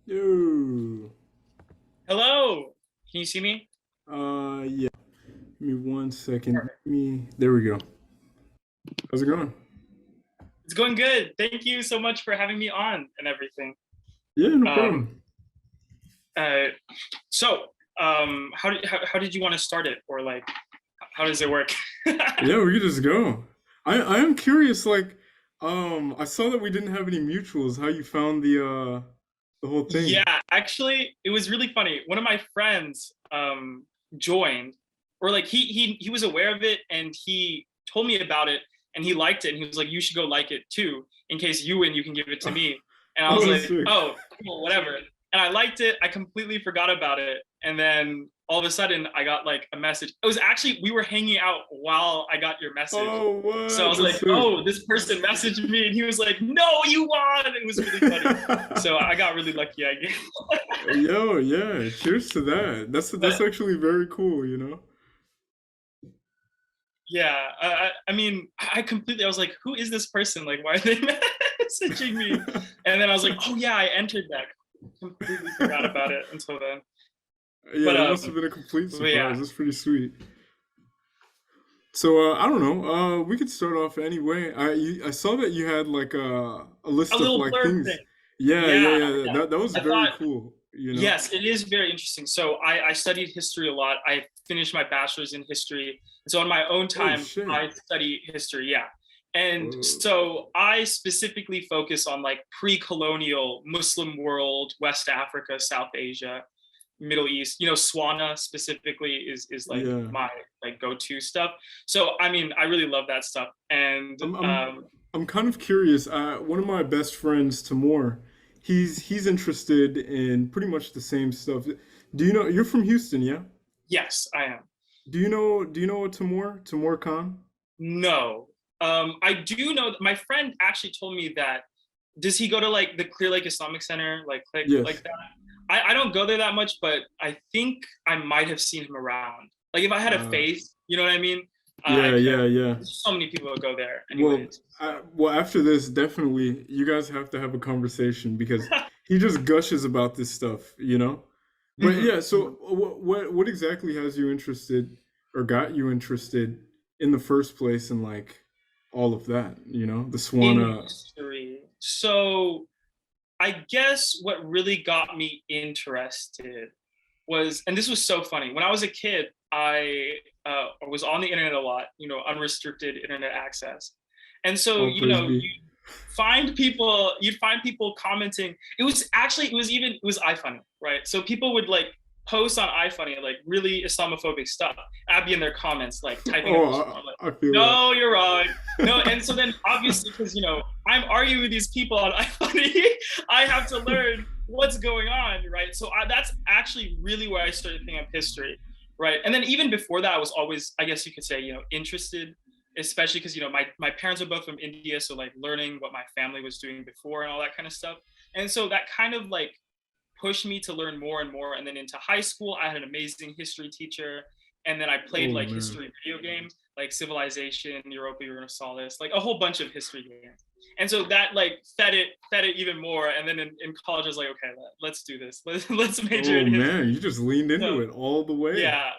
Yo. Hello. Can you see me? Yeah. Give me one second. Perfect. There we go. How's it going? It's going good. Thank you so much for having me on and everything. Yeah, no Um, problem. uh, how did you want to start it, or like, how does it work? Yeah, we could just go. I am curious, like, I saw that we didn't have any mutuals. How you found the whole thing? Yeah, actually, it was really funny. One of my friends joined, or like he was aware of it, and he told me about it, and he liked it, and he was like, "You should go like it too, in case you win, you can give it to me." And I was Oh, like, sick. "Oh, cool, whatever." And I liked it. I completely forgot about it, and then all of a sudden, I got like a message. It was actually we were hanging out while I got your message. Oh, So I what? was That's like, sick. "Oh, this person messaged me," and he was like, "No, you won!" It was really funny. So I got really lucky, I guess. Yo, yeah. Cheers to that. That's But actually very cool, you know? yeah, I mean, I completely, I was like, who is this person? Like, why are they messaging me? And then I was like, oh yeah, I entered that. Completely forgot about it until then. Yeah, But that must have been a complete yeah, surprise. That's pretty sweet. So I don't know. We could start off anyway. I saw that you had like a a list of little like blurb things. thing. Yeah, yeah, Yeah, yeah. yeah. That was I very thought, cool. You know. yes, it is very interesting. So I studied history a lot. I finished my bachelor's in history. And so on my own Oh time, shit. I study history. Yeah. And Whoa. so I specifically focus on like pre-colonial Muslim world, West Africa, South Asia, Middle East. Swana specifically is like Yeah. my like go-to stuff. So I mean, I really love that stuff. And I'm I'm I'm kind of curious. One of my best friends, Tamor, he's interested in pretty much the same stuff. Do you know you're from Houston, yeah? yes, I am. Do you know what Tamor Khan? No. I do know that my friend actually told me that. Does he go to like the Clear Lake Islamic Center, like click Yes. like that? I don't go there that much, but I think I might have seen him around. Like if I had a Uh, face, you know what I mean? I yeah, could have. yeah, yeah. There's so many people that go there, Well, anyways. So. after this, definitely, you guys have to have a conversation because he just gushes about this stuff, you know. But Mhm, yeah, so mhm. what exactly has you interested or got you interested in the first place in like all of that, you know, the In Swana. history, so I guess what really got me interested was, and this was so funny. When I was a kid, I was on the internet a lot, unrestricted internet access. And so, All praise be. you'd find people commenting. It was iFunny, right? So people would like post on iFunny like really Islamophobic stuff. I'd be in their comments, like typing in Oh, response, like, I feel that. no, you're wrong. No, and so then obviously, because I'm arguing with these people on iFunny, I have to learn what's going on, right? So that's actually really where I started picking up history, right? And then even before that, I was always, I guess you could say, interested, especially because my parents are both from India, so like learning what my family was doing before and all that kind of stuff. And so that kind of like pushed me to learn more and more. And then into high school, I had an amazing history teacher. And then I played Oh like man. history video games, like Civilization, Europa Universalis, like a whole bunch of history games. And so that like fed it even more. And then in college, I was like, okay, let's do this. Let's major Oh in man, history. you just leaned into So it all the way. yeah.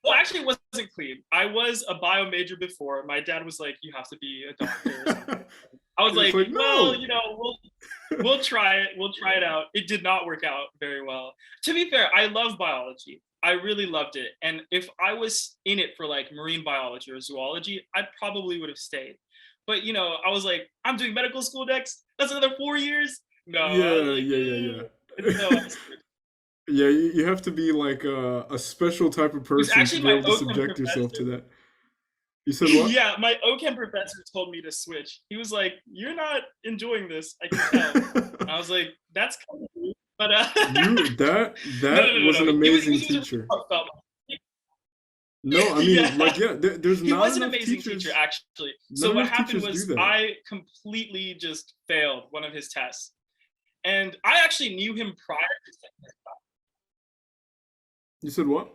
Well, actually, it wasn't clean. I was a bio major before. My dad was like, you have to be a doctor or something. I was You're just like, like, well, no. we'll try it. We'll try it out. It did not work out very well. To be fair, I love biology. I really loved it. And if I was in it for like marine biology or zoology, I probably would have stayed. But I was like, I'm doing medical school next. That's another 4 years. No, I was Yeah, like, yeah, yeah, and so I yeah. switched. Yeah, you have to be like a special type of It was person to actually be my able to OChem subject yourself to professor. that. You said what? Yeah, my OChem professor told me to switch. He was like, "You're not enjoying this. I can tell." I was like, "That's kind of rude," but You no, no, that no, no, was no. an It was amazing a really teacher. heartfelt. No, I mean Yeah, like yeah, there's he not was an enough amazing teacher, teachers. actually. Not So what enough happened teachers do was that. I completely just failed one of his tests, and I actually knew him prior to taking his class. You said what?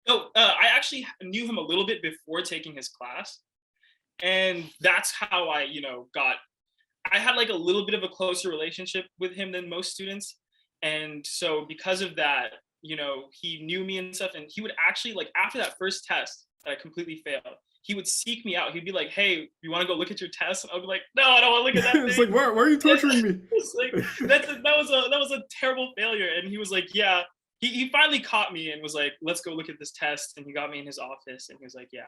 So I actually knew him a little bit before taking his class, and that's how I, got I had like a little bit of a closer relationship with him than most students. And so because of that, he knew me and stuff. And he would actually, like, after that first test that I completely failed, he would seek me out. He'd be like, "Hey, you want to go look at your test?" And I'd be like, "No, I don't want to look at that It's thing." like, why are you torturing me? It's like that was a terrible failure. And he was like, "Yeah." He finally caught me and was like, "Let's go look at this test." And he got me in his office and he was like, "Yeah,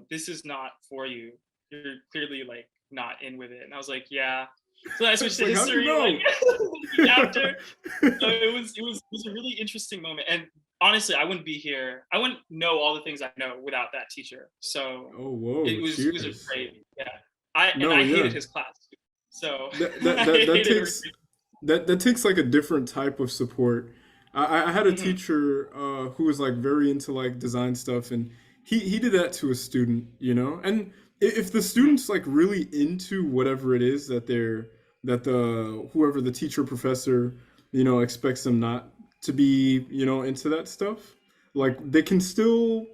this is not for you. You're clearly like not in with it." And I was like, "Yeah." So I switched to Like, how'd you history know? like after. So it was a really interesting moment. And honestly, I wouldn't be here. I wouldn't know all the things I know without that teacher. So Oh, whoa, it was a cheers. great, yeah. No, I yeah. hated his class too. So That that I that, that hated takes everything. that takes like a different type of support. I had a Mhm. teacher who was like very into like design stuff, and he did that to a student, And if the Mhm. student's like really into whatever it is that the whoever the teacher professor expects them not to be into that stuff, like they can still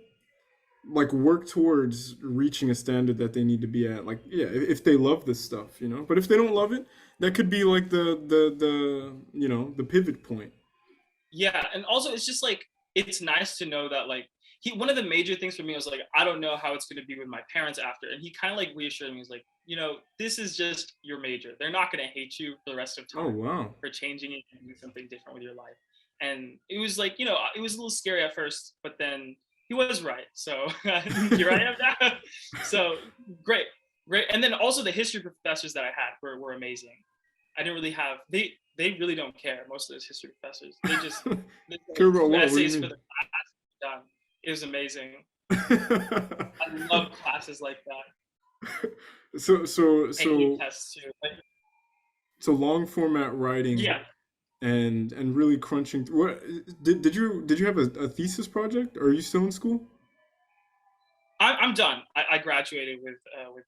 like work towards reaching a standard that they need to be at. Like, yeah, if they love this stuff, But if they don't love it, that could be like the pivot point. Yeah, and also it's just like it's nice to know that like he one of the major things for me was like I don't know how it's going to be with my parents after, and he kind of like reassured me. He's like, this is just your major. They're not going to hate you for the rest of Oh time wow. for changing it and doing something different with your life. And it was like it was a little scary at first, but then he was right. So here I am now. So great, great. And then also the history professors that I had were amazing. I didn't really have they really don't care. Most of those history professors, they Care about do what? What do you essays for mean? the class. Done. It was amazing. I love classes like that. so so Taking so tests too. But so long format writing yeah, and really crunching. What did you have a thesis project? Or are you still in school? I'm done. I graduated with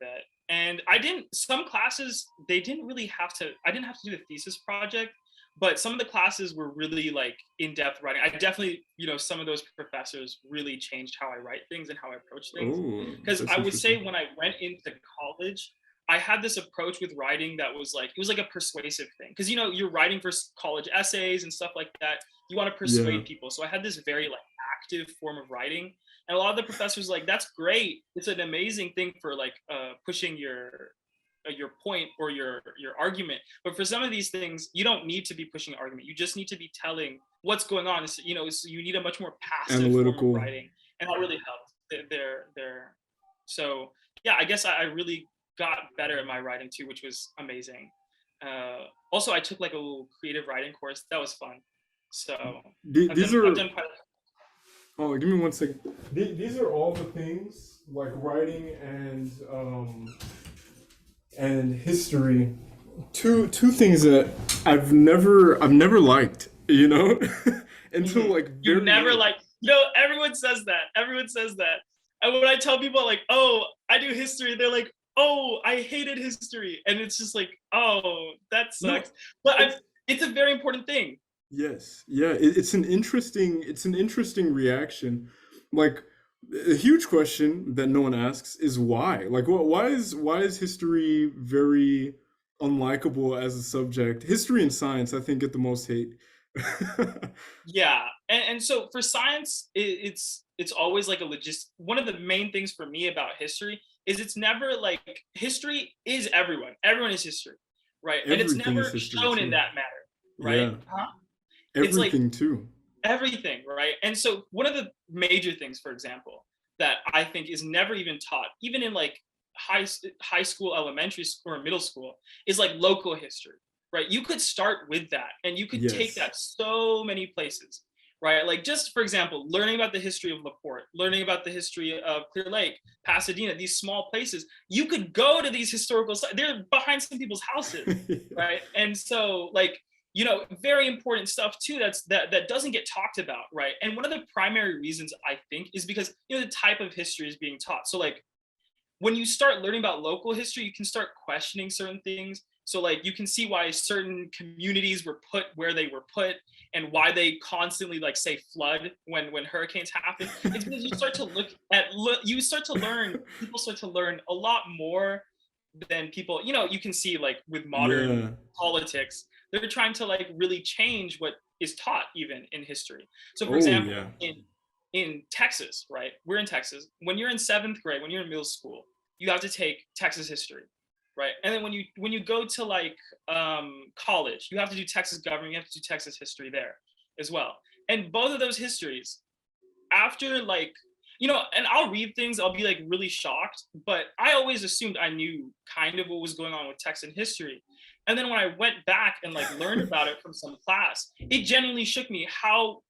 that, and I didn't. Some classes they didn't really have to. I didn't have to do the thesis project, but some of the classes were really like in-depth writing. I definitely, some of those professors really changed how I write things and how I approach things. Oh, Because that's I would say interesting. when I went into college, I had this approach with writing that was like it was like a persuasive thing. Because you're writing for college essays and stuff like that. You want to Yeah, persuade people. So I had this very like active form of writing, and a lot of the professors like that's great. It's an amazing thing for like pushing your point or your argument. But for some of these things, you don't need to be pushing an argument. You just need to be telling what's going on. You need a much more passive form of analytical. writing, and that really helped. They're so yeah. I guess I really got better at my writing too, which was amazing. Also, I took like a little creative writing course. That was fun. So These I've are. done quite. Oh, give me one second. These are all the things like writing and history. Two things that I've never liked. Until Mhm. like You very never late. like, everyone says that. Everyone says that. And when I tell people like, oh, I do history, they're like, oh, I hated history. And it's just like, oh, that No, sucks. But it's it's a very important thing. yes, yeah. It's an interesting reaction. Like a huge question that no one asks is why. Like, why is history very unlikable as a subject? History and science, I think, get the most hate. Yeah. And so for science, it's always like a one of the main things for me about history is it's never like history is everyone. Everyone is history. Right. And it's Everything is never history shown in too. that matter. Right. Yeah, Huh? It's like everything too. everything, right? And so one of the major things, for example, that I think is never even taught, even in like high school, elementary school, or middle school, is like local history, right? You could start with that, and you could take Yes. that so many places, right? Like just for example, learning about the history of LaPorte, learning about the history of Clear Lake, Pasadena, these small places. You could go to these historical sites. They're behind some people's houses, right? And so like very important stuff too that doesn't get talked about, right? And one of the primary reasons I think is because the type of history is being taught. So like when you start learning about local history, you can start questioning certain things. So like you can see why certain communities were put where they were put, and why they constantly like say flood when hurricanes happen. It's because you start to look at you start to learn people start to learn a lot more then people, you can see like with modern Yeah. politics, they're trying to like really change what is taught even in history. So for Oh example, yeah. in Texas, right? We're in Texas. When you're in seventh grade, when you're in middle school, you have to take Texas history, right? And then when you go to like college, you have to do Texas government, you have to do Texas history there as well. And both of those histories, after like, and I'll read things, I'll be like really shocked, but I always assumed I knew kind of what was going on with Texan history. And then when I went back and like learned about it from some class, it genuinely shook me how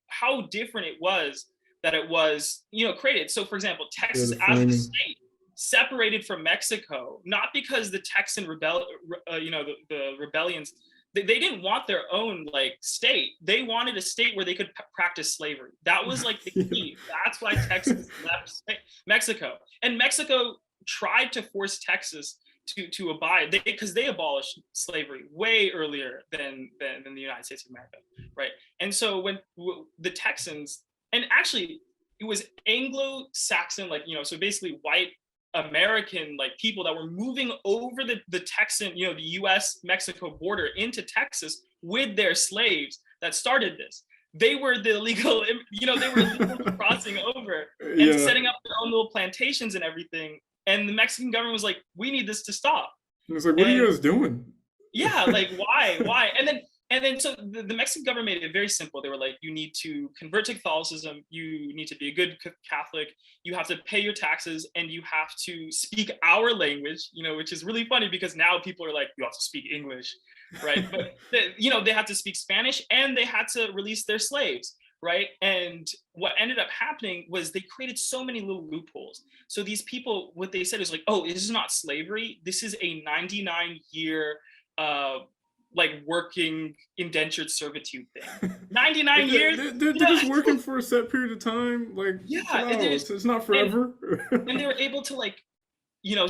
different it was that it was, created. So for example, Yeah, Texas the as a framing. state separated from Mexico, not because the Texan the rebellions, they didn't want their own like state. They wanted a state where they could practice slavery. That was like the Yeah. key. That's why Texas left Mexico, and Mexico tried to force Texas to abide, because they abolished slavery way earlier than the United States of America, right? And so when the Texans, and actually it was Anglo-Saxon, like, so basically white American like people that were moving over the Texan, the US Mexico border into Texas with their slaves that started this. They were the illegal, they were illegally crossing over and Yeah. setting up their own little plantations and everything. And the Mexican government was like, we need this to stop. It's like, what are you And guys doing? yeah, like why, and then so the Mexican government made it very simple. They were like, you need to convert to Catholicism, you need to be a good Catholic, you have to pay your taxes, and you have to speak our language, which is really funny because now people are like, you have to speak English, right? But they had to speak Spanish, and they had to release their slaves, right? And what ended up happening was they created so many little loopholes. So these people, what they said is like, oh, this is not slavery, this is a 99-year uh, like working indentured servitude thing. 99 Like years? they're Yeah. just working for a set period of time. Like, chill Yeah. And, out. It's not and, forever. and they were able to like,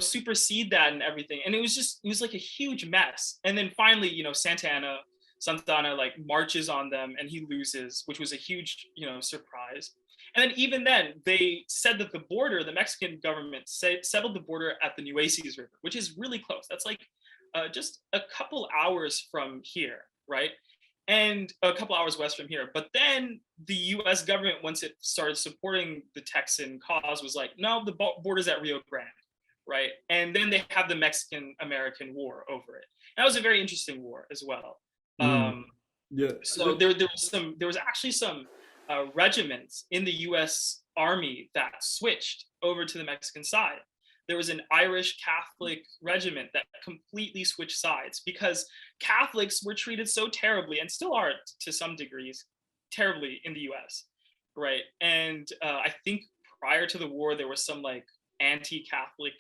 supersede that and everything. And it was like a huge mess. And then finally, Santana like marches on them and he loses, which was a huge, surprise. And then even then, they said that the Mexican government settled the border at the Nueces River, which is really close. That's like just a couple hours from here, right? And a couple hours west from here. But then the U.S. government, once it started supporting the Texan cause, was like, no, the border's at Rio Grande, right? And then they have the Mexican-American War over it. And that was a very interesting war as well. Mm, Um, yeah. so there was actually some regiments in the U.S. Army that switched over to the Mexican side. There was an Irish Catholic regiment that completely switched sides because Catholics were treated so terribly, and still are to some degrees, terribly in the U.S. Right, and I think prior to the war there was some like anti-Catholic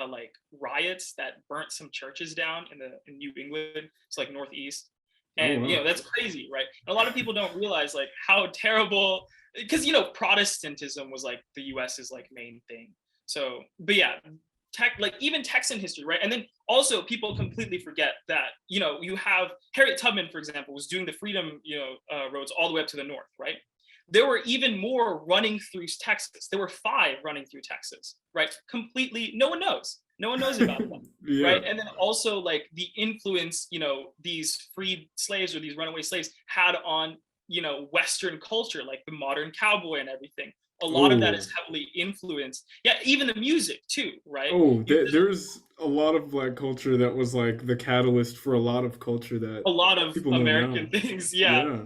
like riots that burnt some churches down in New England, it's like Northeast, Oh and wow. that's crazy, right? And a lot of people don't realize like how terrible, because Protestantism was like the US's like main thing. So but yeah, like even Texan history, right? And then also people completely forget that you have Harriet Tubman, for example, was doing the freedom roads all the way up to the north, right? There were even more running through Texas. There were 5 running through Texas, right? Completely, no one knows about them, Yeah. right? And then also like the influence, these freed slaves or these runaway slaves had on, Western culture, like the modern cowboy and everything. A lot of that Oh. is heavily influenced. Yeah, even the music too, right? Oh, there's a lot of black culture that was like the catalyst for a lot of culture that A lot of people know American now. things, yeah. Yeah.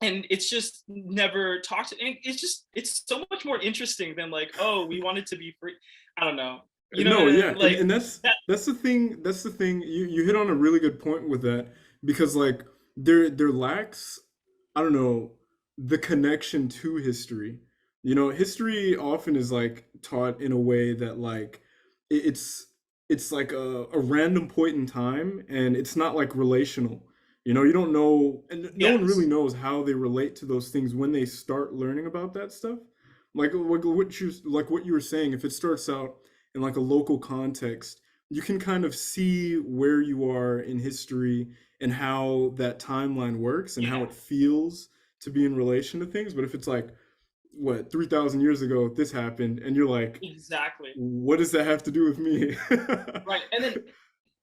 And it's just never talked, and it's so much more interesting than like, oh, we want it to be free. I don't know, No, yeah, like and that's that. that's the thing. That's the thing. You hit on a really good point with that because like there lacks, I don't know, the connection to history. History often is like taught in a way that like it's like a random point in time and it's not like relational. You don't know, and no one really Yes. knows how they relate to those things when they start learning about that stuff. Like what you were saying, if it starts out in like a local context, you can kind of see where you are in history and how that timeline works and how Yeah. it feels to be in relation to things. But if it's like what 3,000 years ago this happened, and you're like, Exactly. what does that have to do with me? Right. And then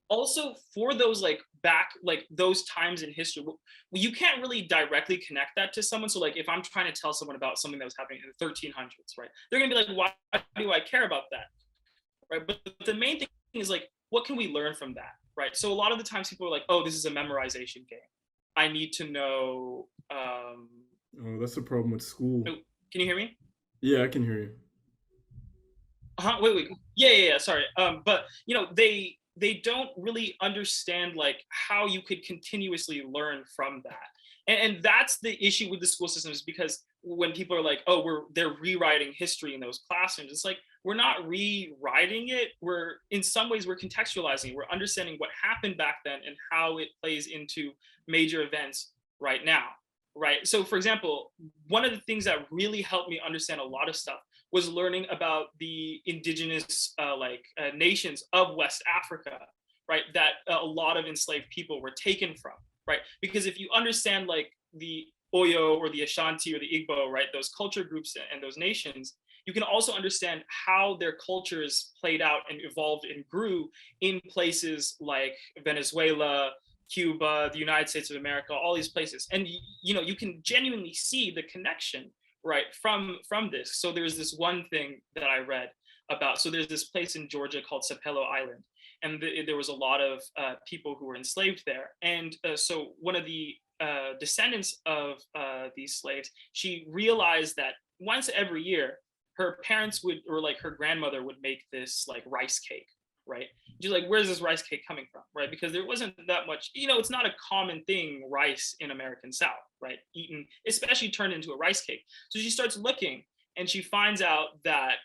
also for those like back like those times in history, you can't really directly connect that to someone. So like if I'm trying to tell someone about something that was happening in the 1300s, right, they're gonna be like, why do I care about that, right? But the main thing is like, what can we learn from that, right? So a lot of the times people are like, oh, this is a memorization game, I need to know. Oh, that's the problem with school. Oh, can you hear me? Yeah, I can hear you. Wait. Yeah. Sorry. But they don't really understand like how you could continuously learn from that, and that's the issue with the school system is because when people are like, oh, they're rewriting history in those classrooms, it's like we're not rewriting it. We're in some ways we're contextualizing it. We're understanding what happened back then and how it plays into major events right now. Right. So, for example, one of the things that really helped me understand a lot of stuff was learning about the indigenous nations of West Africa, right? That a lot of enslaved people were taken from, right? Because if you understand like the Oyo or the Ashanti or the Igbo, right, those culture groups and those nations, you can also understand how their cultures played out and evolved and grew in places like Venezuela, Cuba, the United States of America, all these places. And you can genuinely see the connection, right, from this. So there's this one thing that I read about. So there's this place in Georgia called Sapelo Island, and there was a lot of people who were enslaved there. And so one of the descendants of these slaves, she realized that once every year, her parents would, or like her grandmother would make this like rice cake, right? Just like, where's this rice cake coming from, right? Because there wasn't that much, it's not a common thing, rice in American South, right? Eaten, especially turned into a rice cake. So she starts looking and she finds out that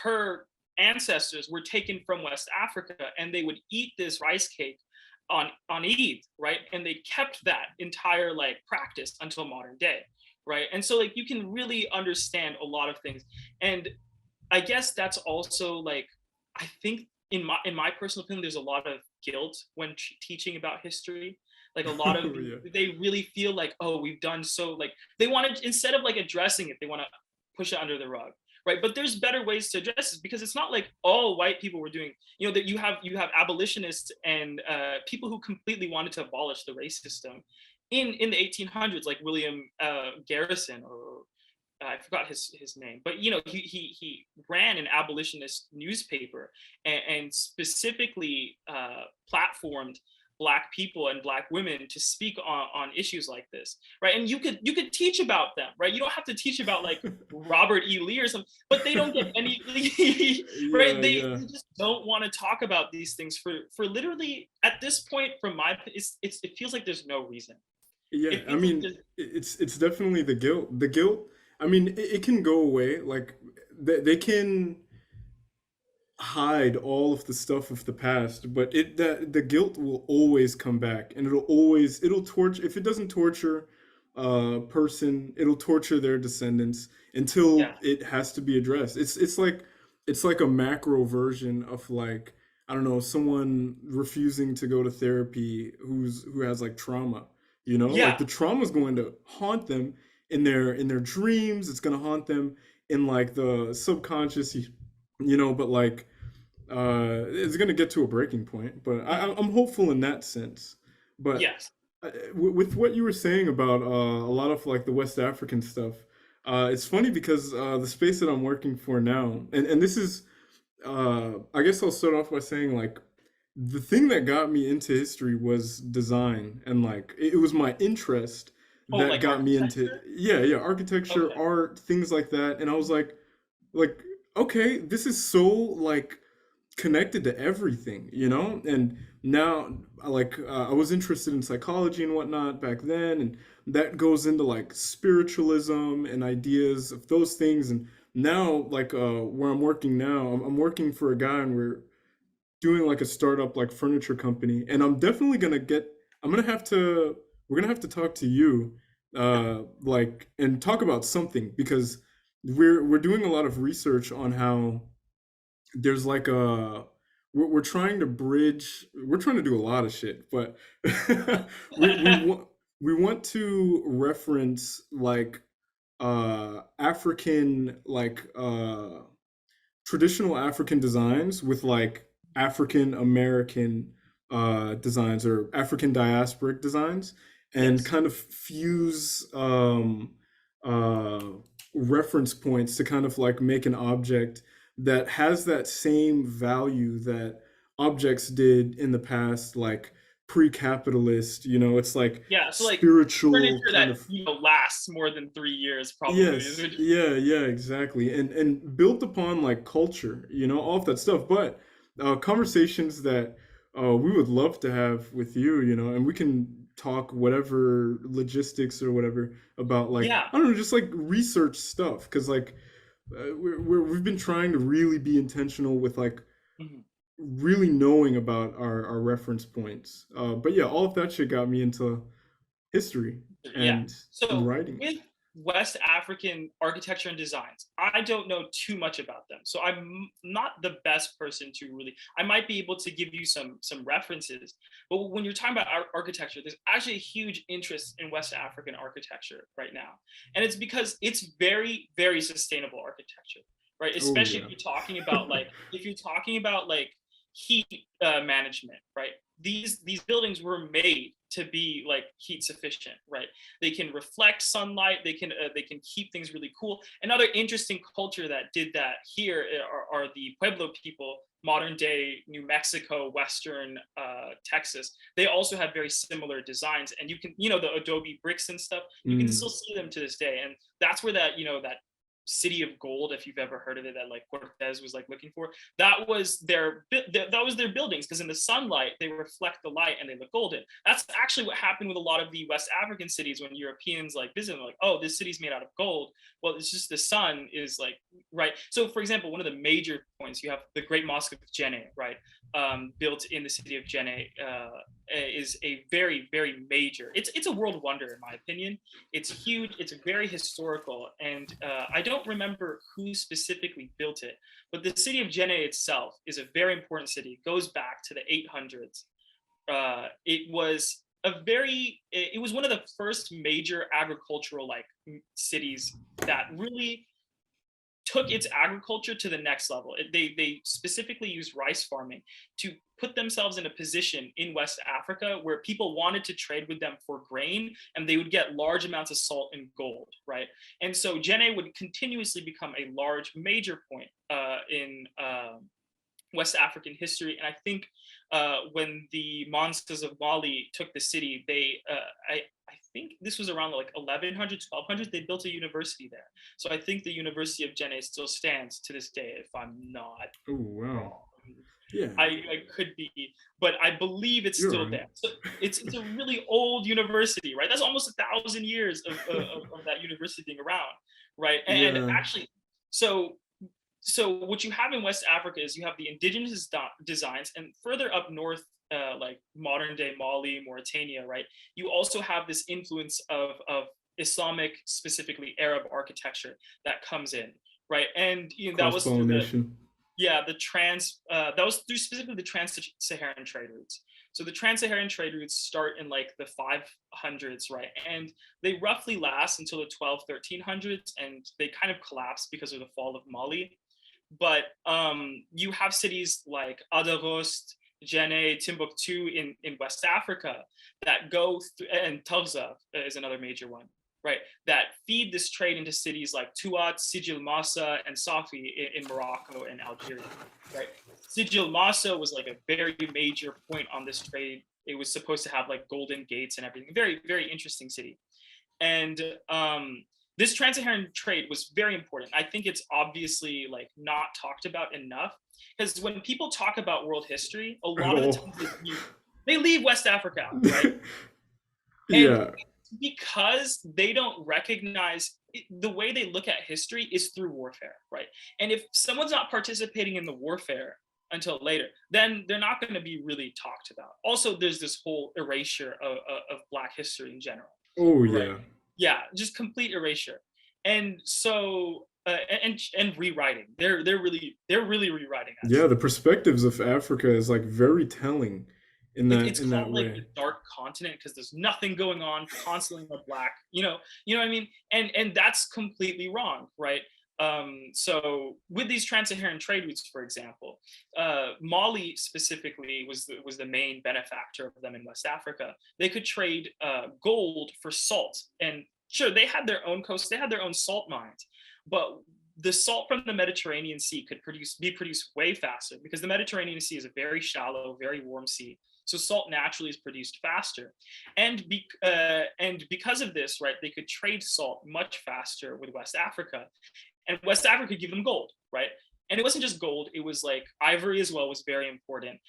her ancestors were taken from West Africa and they would eat this rice cake on Eid, right? And they kept that entire like practice until modern day, right? And so like you can really understand a lot of things. And I guess that's also like, I think in my personal opinion, there's a lot of guilt when teaching about history. Like a lot of Yeah. they really feel like, oh, we've done so, like they want to, instead of like addressing it, they want to push it under the rug, right? But there's better ways to address this because it's not like all white people were doing. That you have abolitionists and people who completely wanted to abolish the race system in the 1800s, like William Garrison, or I forgot his name, but he ran an abolitionist newspaper and specifically platformed Black people and Black women to speak on issues like this, right? And you could teach about them, right? You don't have to teach about like Robert E. Lee or something, but they don't get any, right? Yeah, They yeah. just don't want to talk about these things for literally at this point, from my, it feels like there's no reason. Yeah, It I feels like mean, there's, it's definitely the guilt. The guilt, I mean, it can go away. Like they can hide all of the stuff of the past, but it that the guilt will always come back, and it'll torture. If it doesn't torture a person, it'll torture their descendants until yeah, it has to be addressed. It's like a macro version of like, I don't know, someone refusing to go to therapy who has like trauma. Like yeah. the trauma is going to haunt them in their dreams. It's going to haunt them in like the subconscious. But like it's gonna get to a breaking point. But Mhm. I'm hopeful in that sense. But Yes. with what you were saying about a lot of like the West African stuff, it's funny because the space that I'm working for now, and this is, I guess I'll start off by saying like the thing that got me into history was design, and like it was my interest Oh, that like got me into, architecture? yeah, architecture, Okay. art, things like that. And I was like okay, this is so like connected to everything. And now like I was interested in psychology and whatnot back then, and that goes into like spiritualism and ideas of those things. And now like where I'm working now, I'm working for a guy, and doing like a startup like furniture company, and I'm gonna have to we're gonna have to talk to you like and talk about something, because we're doing a lot of research on how there's like we're trying to bridge, we're trying to do a lot of shit, but we want to reference like African like traditional African designs with like African American designs or African diasporic designs, and Yes. kind of fuse uh, reference points to kind of like make an object that has that same value that objects did in the past, like pre-capitalist. You know, it's like Yeah. So like spiritual furniture kind that, of. lasts more than 3 years probably. Yes, yeah, yeah, exactly, and built upon like culture, all of that stuff. But conversations that we would love to have with you, and we can talk whatever logistics or whatever about, like, Yeah. I don't know, just like research stuff, because like we've been trying to really be intentional with like Mhm. really knowing about our reference points. But yeah, all of that shit got me into history Yeah. and So writing. with West African architecture and designs, I don't know too much about them. So I'm not the best person to really. I might be able to give you some references, but when you're talking about architecture, there's actually a huge interest in West African architecture right now, and it's because it's very very sustainable architecture, right? Oh Especially yeah. if you're talking about like heat management, right? These buildings were made to be like heat sufficient, right? They can reflect sunlight, they can keep things really cool. Another interesting culture that did that here are the Pueblo people, modern day New Mexico, western Texas. They also have very similar designs, and you can, the adobe bricks and stuff, you can still Mm. see them to this day. And that's where that city of gold, if you've ever heard of it, that like Cortez was like looking for, that was their buildings, because in the sunlight they reflect the light and they look golden. That's actually what happened with a lot of the West African cities when Europeans like visit them, like, oh, this city's made out of gold. Well, it's just the sun is like, right. So for example, one of the major points, you have the Great Mosque of Djenné, right, built in the city of Djenné, is a very very major, it's a world wonder in my opinion. It's huge, it's very historical, and I don't remember who specifically built it, but the city of Djenné itself is a very important city. It goes back to the 800s. It was one of the first major agricultural like cities that really took its agriculture to the next level. They specifically used rice farming to put themselves in a position in West Africa where people wanted to trade with them for grain, and they would get large amounts of salt and gold, right? And so Djenné would continuously become a large, major point in West African history. And I think when the monsters of Mali took the city, I think this was around like 1100, 1200. They built a university there. So I think the University of Djenné still stands to this day, if I'm not Oh wow. wrong. Yeah, I could be, but I believe it's you're still right. there. So it's a really old university, right? That's almost 1,000 years of that university being around, right? And Yeah. actually, so what you have in West Africa is you have the indigenous designs, and further up north, like modern day Mali, Mauritania, right? You also have this influence of Islamic, specifically Arab architecture that comes in, right? And that Cross was through pollination. that was through specifically the trans-Saharan trade routes. So the trans-Saharan trade routes start in like the 500s, right? And they roughly last until the 12, 1300s, and they kind of collapse because of the fall of Mali. But you have cities like Adarost, Djenné, Timbuktu in West Africa that go through, and Tawza is another major one, right? That feed this trade into cities like Tuat, Sijil Massa, and Safi in Morocco and Algeria, right? Sijil Massa was like a very major point on this trade. It was supposed to have like golden gates and everything. Very, very interesting city. And this trans-Saharan trade was very important. I think it's obviously like not talked about enough, because when people talk about world history, a At lot of the all. times they leave West Africa out, right? And Yeah. because they don't recognize the way they look at history is through warfare, right? And if someone's not participating in the warfare until later, then they're not going to be really talked about. Also, there's this whole erasure of Black history in general, Oh right? yeah. Yeah, just complete erasure. And so and rewriting. They're really rewriting Yeah, actually. the perspectives of Africa is like very telling. It's in that called like way. the dark continent because there's nothing going on, constantly in the black. You know what I mean? And that's completely wrong, right? So with these trans-Saharan trade routes, for example, Mali specifically was the main benefactor of them in West Africa. They could trade gold for salt, and sure, they had their own coast, they had their own salt mines, but the salt from the Mediterranean Sea could be produced way faster because the Mediterranean Sea is a very shallow, very warm sea. So salt naturally is produced faster, and because of this, right, they could trade salt much faster with West Africa, and West Africa could give them gold, right? And it wasn't just gold; it was like ivory as well was very important.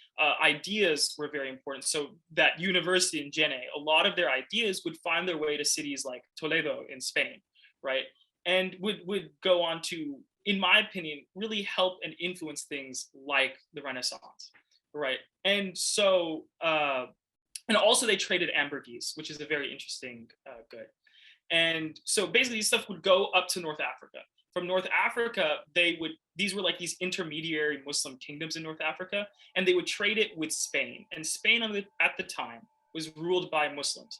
Ideas were very important. So that university in Jenne, a lot of their ideas would find their way to cities like Toledo in Spain, right? And would go on to, in my opinion, really help and influence things like the Renaissance, right? And so, and also they traded ambergris, which is a very interesting good. And so basically, stuff would go up to North Africa. From North Africa, these were like these intermediary Muslim kingdoms in North Africa, and they would trade it with Spain. And Spain at the time was ruled by Muslims.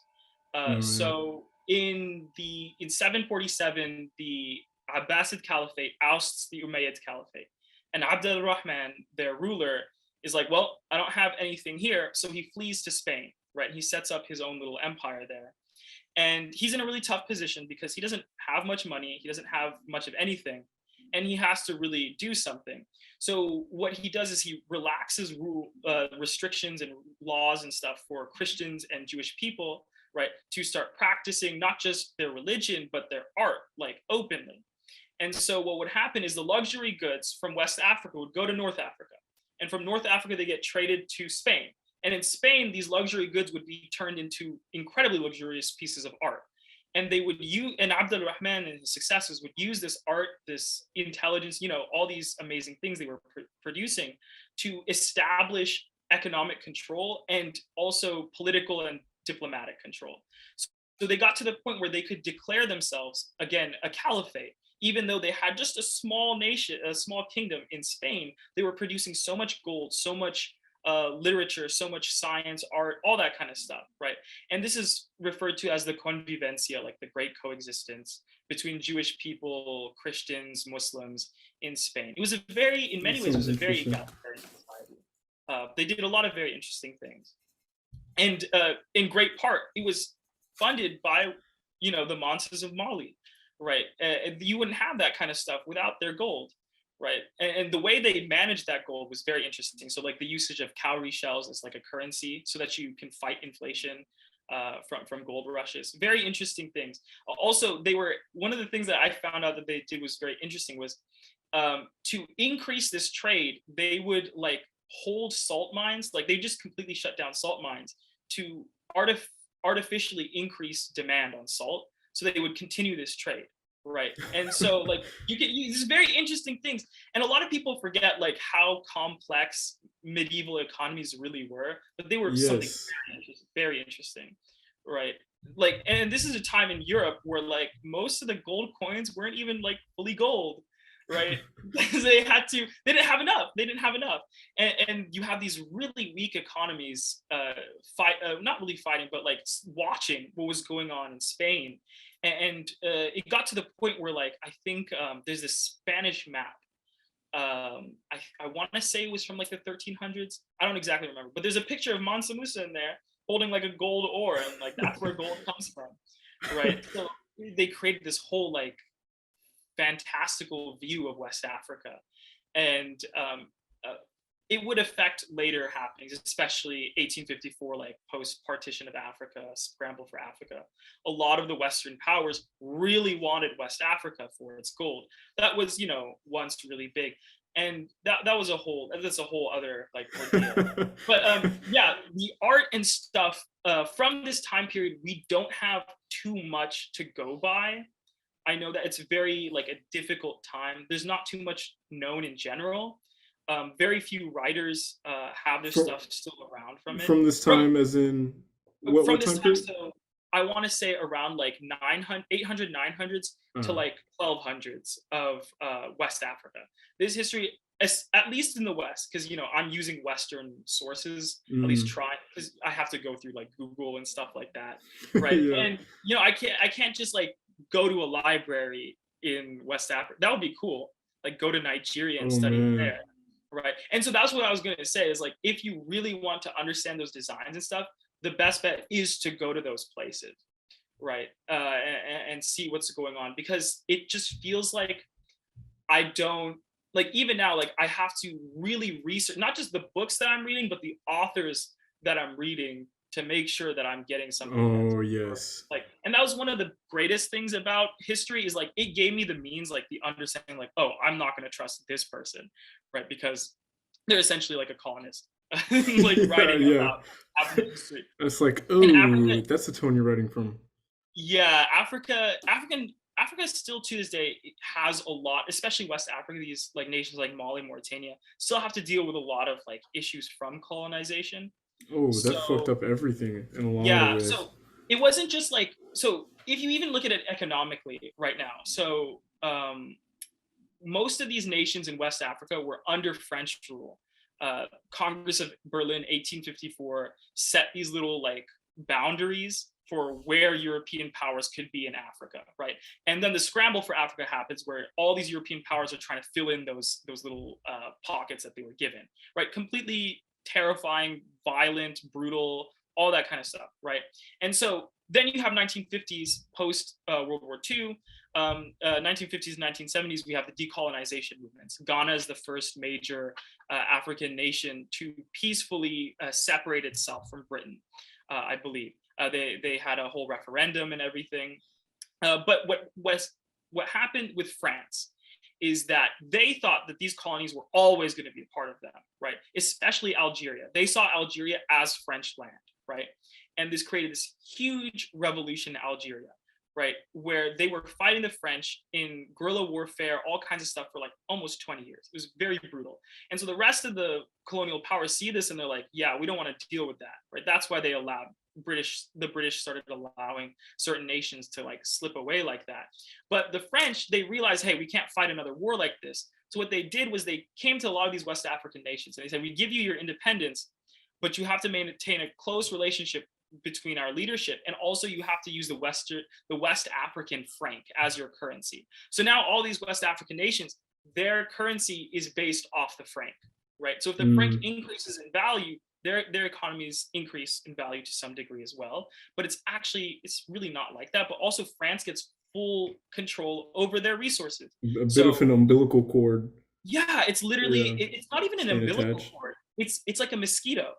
Oh yeah. So in 747, the Abbasid Caliphate ousts the Umayyad Caliphate, and Abd al-Rahman, their ruler, is like, well, I don't have anything here, so he flees to Spain, right? He sets up his own little empire there, and he's in a really tough position because he doesn't have much money, he doesn't have much of anything, and he has to really do something. So what he does is he relaxes restrictions and laws and stuff for Christians and Jewish people, right, to start practicing not just their religion but their art, like openly. And so what would happen is the luxury goods from West Africa would go to North Africa, and from North Africa they get traded to Spain. And in Spain, these luxury goods would be turned into incredibly luxurious pieces of art. And they would use, and Abdul Rahman and his successors would use this art, this intelligence, all these amazing things they were producing to establish economic control and also political and diplomatic control. So they got to the point where they could declare themselves, again, a caliphate. Even though they had just a small nation, a small kingdom in Spain, they were producing so much gold, so much literature, so much science, art, all that kind of stuff, right? And this is referred to as the convivencia, like the great coexistence between Jewish people, Christians, Muslims in Spain. It was in That many ways, it sounds was a very interesting. egalitarian society. They did a lot of very interesting things. And in great part, it was funded by, the monsters of Mali, right? You wouldn't have that kind of stuff without their gold, right? And the way they managed that gold was very interesting. So like the usage of cowrie shells as like a currency so that you can fight inflation from gold rushes. Very interesting things. Also, one of the things that I found out that they did was very interesting was to increase this trade, they would like hold salt mines, like they just completely shut down salt mines to artificially increase demand on salt so they would continue this trade, right? And so like you can these very interesting things, and a lot of people forget like how complex medieval economies really were, but they were something Yes. very interesting, right? Like, and this is a time in Europe where like most of the gold coins weren't even like fully gold, right? They didn't have enough, and you have these really weak economies not really fighting but like watching what was going on in Spain. And it got to the point where like I think there's this Spanish map. I want to say it was from like the 1300s. I don't exactly remember, but there's a picture of Mansa Musa in there holding like a gold ore, and like that's where gold comes from, right? So they created this whole like fantastical view of West Africa, and it would affect later happenings, especially 1854, like post-partition of Africa, scramble for Africa. A lot of the Western powers really wanted West Africa for its gold. That was, once really big, and that's a whole other like ordeal. But yeah, the art and stuff from this time period, we don't have too much to go by. I know that it's very like a difficult time. There's not too much known in general. Very few writers have their from stuff still around from it. from this time, as in From what this time time, period? so I want to say around like 900, 800, 900s to Uh, like 1200s of West Africa. This history at least in the West, because I'm using Western sources, at least Mm. try, because I have to go through like Google and stuff like that, right? Yeah. And I can't just like go to a library in West Africa. That would be cool. Like go to Nigeria and Oh study man. there, right? And so that's what I was gonna say is like if you really want to understand those designs and stuff, the best bet is to go to those places, right? And see what's going on because it just feels like I don't like even now, like I have to really research not just the books that I'm reading, but the authors that I'm reading to make sure that I'm getting something that's Oh correct. yes. Like, and that was one of the greatest things about history is like it gave me the means, like the understanding, like, oh, I'm not gonna trust this person, right? Because they're essentially like a colonist, like Yeah, writing yeah. about African history. It's like, In Africa, oh, that's the tone you're writing from. yeah, Africa still to this day has a lot, especially West Africa. These like nations like Mali, Mauritania, still have to deal with a lot of like issues from colonization. Oh, that fucked So up everything in a lot of yeah, ways. so it wasn't just like so. If you even look at it economically right now, so most of these nations in West Africa were under French rule. Congress of Berlin, 1854, set these little like boundaries for where European powers could be in Africa, right? And then the scramble for Africa happens, where all these European powers are trying to fill in those little pockets that they were given, right? Completely terrifying, violent, brutal, all that kind of stuff, right? And so then you have 1950s post World War II, 1950s, 1970s, we have the decolonization movements. Ghana is the first major African nation to peacefully separate itself from Britain, I believe. They had a whole referendum and everything. But what happened with France is that they thought that these colonies were always going to be a part of them, right? Especially Algeria. They saw Algeria as French land, right? And this created this huge revolution in Algeria, right? Where they were fighting the French in guerrilla warfare, all kinds of stuff for like almost 20 years. It was very brutal. And so the rest of the colonial powers see this and they're like, yeah, we don't want to deal with that, right? That's why they allowed the British started allowing certain nations to like slip away like that. But the French, they realized, hey, we can't fight another war like this. So what they did was they came to a lot of these West African nations and they said, we give you your independence, but you have to maintain a close relationship between our leadership, and also you have to use the West African franc as your currency. So now all these West African nations, their currency is based off the franc, right? So if the franc Mm. increases in value, their economies increase in value to some degree as well. But it's really not like that. But also France gets full control over their resources. A bit of an So umbilical cord. yeah, it's literally Yeah. it's not even an Can't umbilical attach. cord. It's like a mosquito,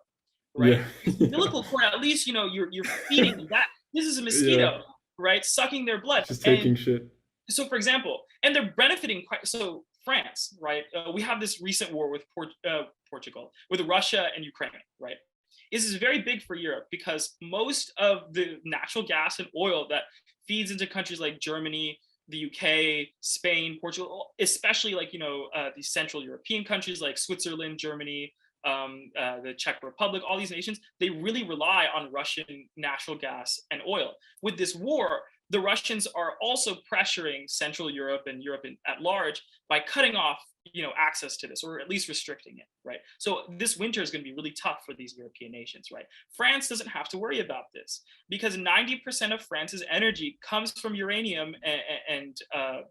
right? Yeah. Because Yeah. umbilical cord, at least you're feeding them that this is a Yeah. mosquito, right? Sucking their blood. Just And taking shit. so, for example, and they're benefiting quite. So France, right? We have this recent war with Portugal, with Russia and Ukraine, right? This is very big for Europe because most of the natural gas and oil that feeds into countries like Germany, the UK, Spain, Portugal, especially like these Central European countries like Switzerland, Germany, the Czech Republic, all these nations, they really rely on Russian natural gas and oil. With this war, the Russians are also pressuring Central Europe and Europe at large by cutting off access to this, or at least restricting it, right? So this winter is going to be really tough for these European nations, right? France doesn't have to worry about this because 90% of France's energy comes from uranium and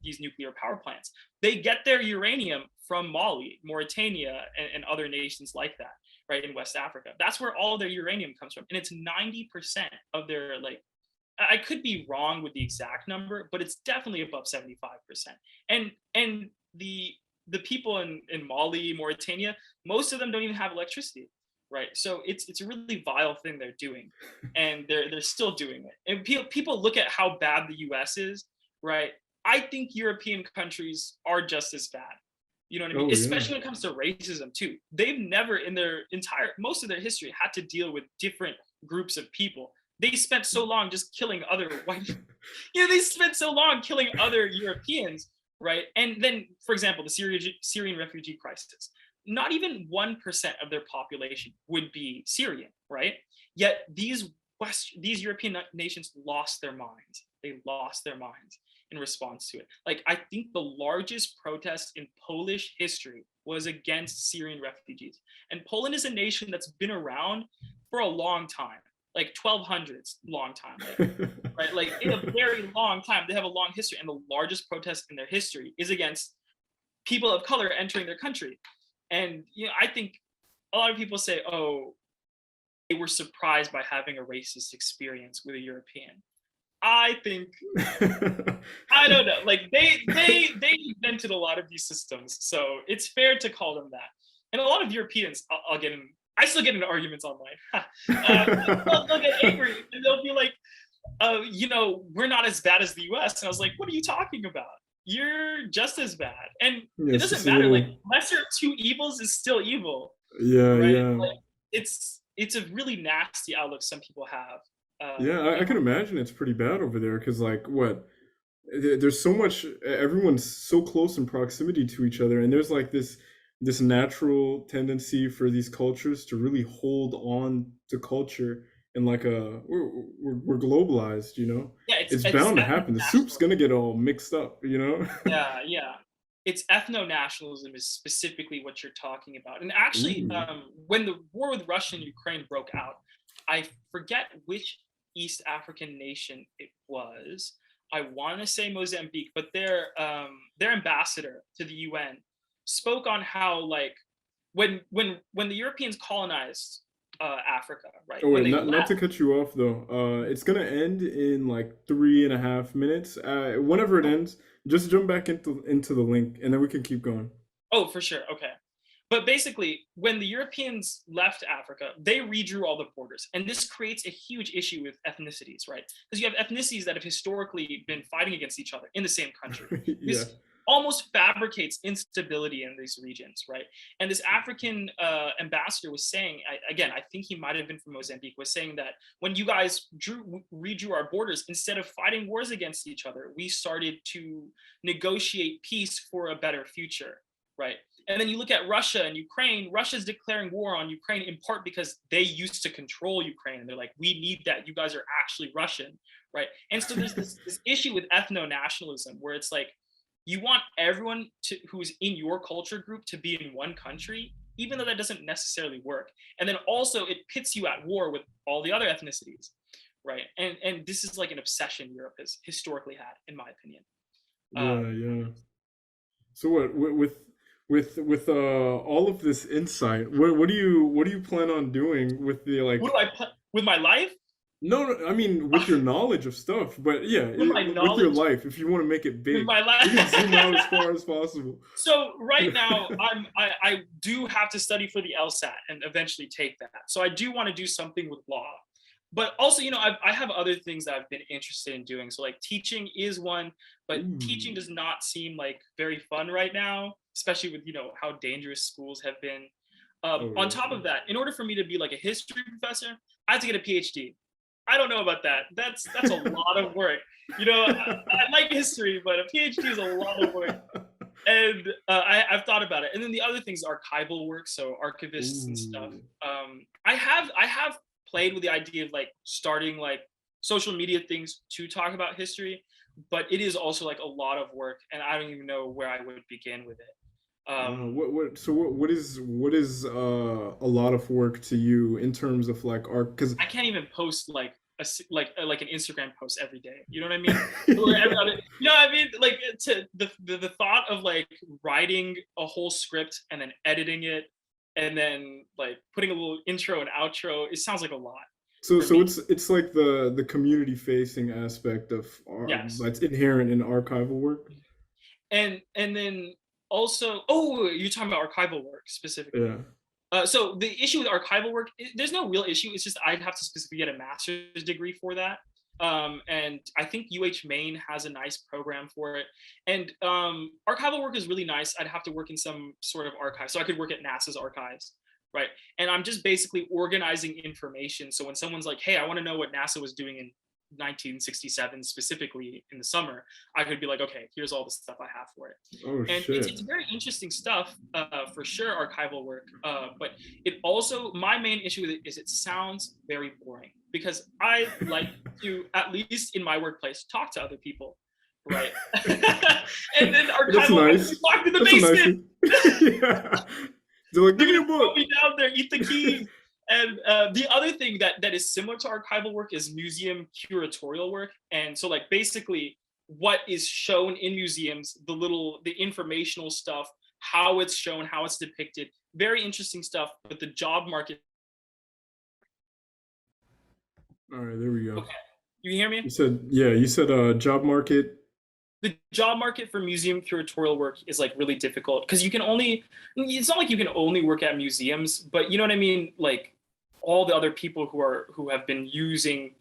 these nuclear power plants. They get their uranium from Mali, Mauritania, and other nations like that, right, in West Africa. That's where all their uranium comes from, and it's 90% of their like. I could be wrong with the exact number, but it's definitely above 75%. And the people in Mali, Mauritania, most of them don't even have electricity, right? So it's a really vile thing they're doing, and they're still doing it. And people look at how bad the U.S. is, right? I think European countries are just as bad. You know what I mean? Oh yeah. Especially when it comes to racism too. They've never in their most of their history had to deal with different groups of people. They spent so long just killing other white. They spent so long killing other Europeans, right? And then, for example, the Syrian refugee crisis. Not even 1% of their population would be Syrian, right? Yet these European nations lost their minds. They lost their minds. in response to it. Like, I think the largest protest in Polish history was against Syrian refugees. And Poland is a nation that's been around for a long time, like 1200s, long time, like, right? Like, in a very long time, they have a long history. And the largest protest in their history is against people of color entering their country. And, I think a lot of people say, oh, they were surprised by having a racist experience with a European. I think, I don't know. Like, they invented a lot of these systems, so it's fair to call them that. And a lot of Europeans, I'll get in. I still get into arguments online. They'll get angry and they'll be like, we're not as bad as the U.S. And I was like, what are you talking about? You're just as bad. And it doesn't matter. Like, lesser of two evils is still evil. Yeah, right? yeah. Like, it's a really nasty outlook some people have. Yeah, I can imagine it's pretty bad over there because, like, there's so much, everyone's so close in proximity to each other, and there's like this natural tendency for these cultures to really hold on to culture, and like we're globalized, Yeah, it's bound to happen. The soup's gonna get all mixed up, Yeah. It's ethno-nationalism is specifically what you're talking about. And actually, Ooh. when the war with Russia and Ukraine broke out, I forget which East African nation it was. I want to say Mozambique, but their ambassador to the UN spoke on how, like, when the Europeans colonized Africa, right? Oh When wait, they not left. to cut you off though. It's gonna end in like 3.5 minutes. Whenever it ends, just jump back into the link, and then we can keep going. Oh, for sure. Okay. But basically, when the Europeans left Africa, they redrew all the borders. And this creates a huge issue with ethnicities, right? Because you have ethnicities that have historically been fighting against each other in the same country. Yeah. This almost fabricates instability in these regions, right? And this African ambassador was saying, again, I think he might have been from Mozambique, was saying that when you guys redrew our borders, instead of fighting wars against each other, we started to negotiate peace for a better future, right? And then you look at Russia and Ukraine. Russia's declaring war on Ukraine in part because they used to control Ukraine. And they're like, we need that. You guys are actually Russian, right? And so there's this issue with ethno-nationalism where it's like, you want everyone who's in your culture group to be in one country, even though that doesn't necessarily work. And then also it pits you at war with all the other ethnicities, right? And this is like an obsession Europe has historically had, in my opinion. Yeah, yeah. So with all of this insight, what do you plan on doing with the like? What do I put with my life? No, no, I mean with your knowledge of stuff, but yeah, With my with your knowledge, life, if you want to make it with big, my we can zoom out as life. far as possible. So right now, I do have to study for the LSAT and eventually take that. So I do want to do something with law, but also, I have other things that I've been interested in doing. So like teaching is one, but teaching Ooh. does not seem like very fun right now, especially with how dangerous schools have been. Oh On yeah. top of that, in order for me to be like a history professor, I have to get a PhD. I don't know about that. That's a lot of work. I like history, but a PhD is a lot of work. And I've thought about it. And then the other things, archival work, so archivists and stuff. Ooh. I have played with the idea of like starting like social media things to talk about history, but it is also like a lot of work, and I don't even know where I would begin with it. What is a lot of work to you in terms of like art? Because I can't even post like like an Instagram post every day. You know what I mean? Or every yeah. other, you know what I mean? Like, to the thought of like writing a whole script and then editing it and then like putting a little intro and outro, it sounds like a lot So for so me. it's like the community facing aspect of Yes. that's inherent in archival work. And then also, oh, you're talking about archival work specifically. Yeah. So the issue with archival work, there's no real issue. It's just I'd have to specifically get a master's degree for that. And I think Maine has a nice program for it. And archival work is really nice. I'd have to work in some sort of archive. So I could work at NASA's archives, right? And I'm just basically organizing information. So when someone's like, hey, I want to know what NASA was doing in 1967 specifically in the summer, I could be like, okay, here's all the stuff I have for it. Oh And shit. it's very interesting stuff, for sure, archival work, but it also, my main issue with it is it sounds very boring, because I like to, at least in my workplace, talk to other people, right? And then That's archival might be nice. locked in the That's a nice basement. thing. Yeah. They're like, They're give me gonna a throw book. me down there, eat the keys. And the other thing that is similar to archival work is museum curatorial work. And so, like, basically, what is shown in museums, the informational stuff, how it's shown, how it's depicted, very interesting stuff. But the job market, All right, there we go. okay, you hear You me? said, yeah, you said job market. The job market for museum curatorial work is like really difficult because you can only, it's not like you can only work at museums, but you know what I mean? Like all the other people who have been using,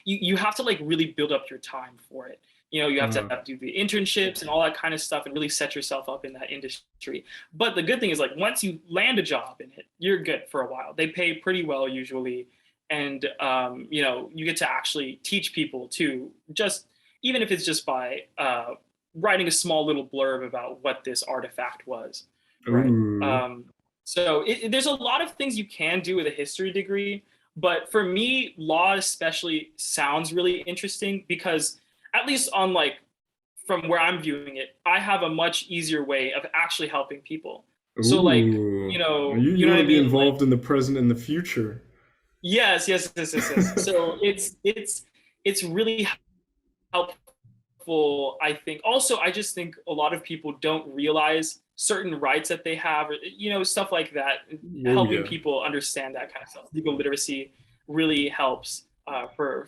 you have to like really build up your time for it. You know, you Uh, have to do the internships and all that kind of stuff and really set yourself up in that industry. But the good thing is like once you land a job in it, you're good for a while. They pay pretty well usually. And you know, you get to actually teach people too, just even if it's just by writing a small little blurb about what this artifact was, right? ooh. So there's a lot of things you can do with a history degree, but for me, law especially sounds really interesting because at least on like from where I'm viewing it, I have a much easier way of actually helping people. So like, Ooh. you You know want what to I be mean? Like, involved in the present and the future. yes. So it's really helpful, I think. Also, I just think a lot of people don't realize certain rights that they have, or, you know, stuff like that. Oh Helping yeah. people understand that kind of stuff. Legal literacy really helps for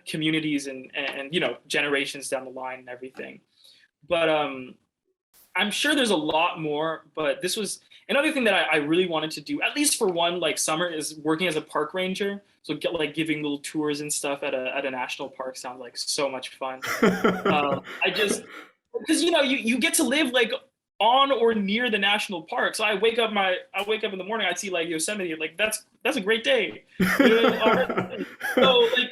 communities and you know generations down the line and everything. But I'm sure there's a lot more, but this was another thing that I really wanted to do, at least for one like summer, is working as a park ranger. So get like giving little tours and stuff at a national park sounds like so much fun. I just because you know you get to live like on or near the national park. So I wake up in the morning, I see like Yosemite, like that's a great day. You know, already. So like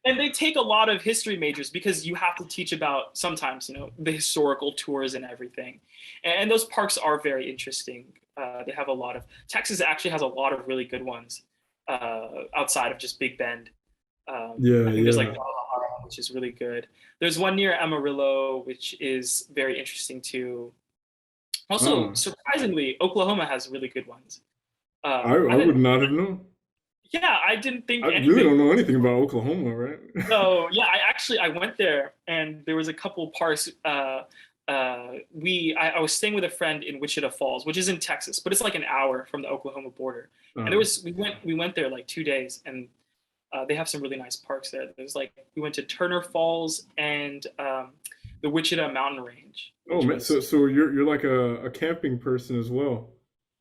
and they take a lot of history majors because you have to teach about sometimes you know the historical tours and everything, and those parks are very interesting. They have a lot of Texas actually has a lot of really good ones outside of just Big Bend. Yeah, I think there's like yeah. Guadalajara, which is really good. There's one near Amarillo, which is very interesting too. Also, Ah, surprisingly, Oklahoma has really good ones. I I didn't. would not have known. Yeah, I didn't I think really anything. don't know anything about Oklahoma, right? So yeah, I went there and there was a couple parks. I was staying with a friend in Wichita Falls, which is in Texas, but it's like an hour from the Oklahoma border. And there Uh, was we went there like 2 days, and they have some really nice parks there. There's like we went to Turner Falls and the Wichita Mountain Range, oh which man, was so you're like a camping person as well.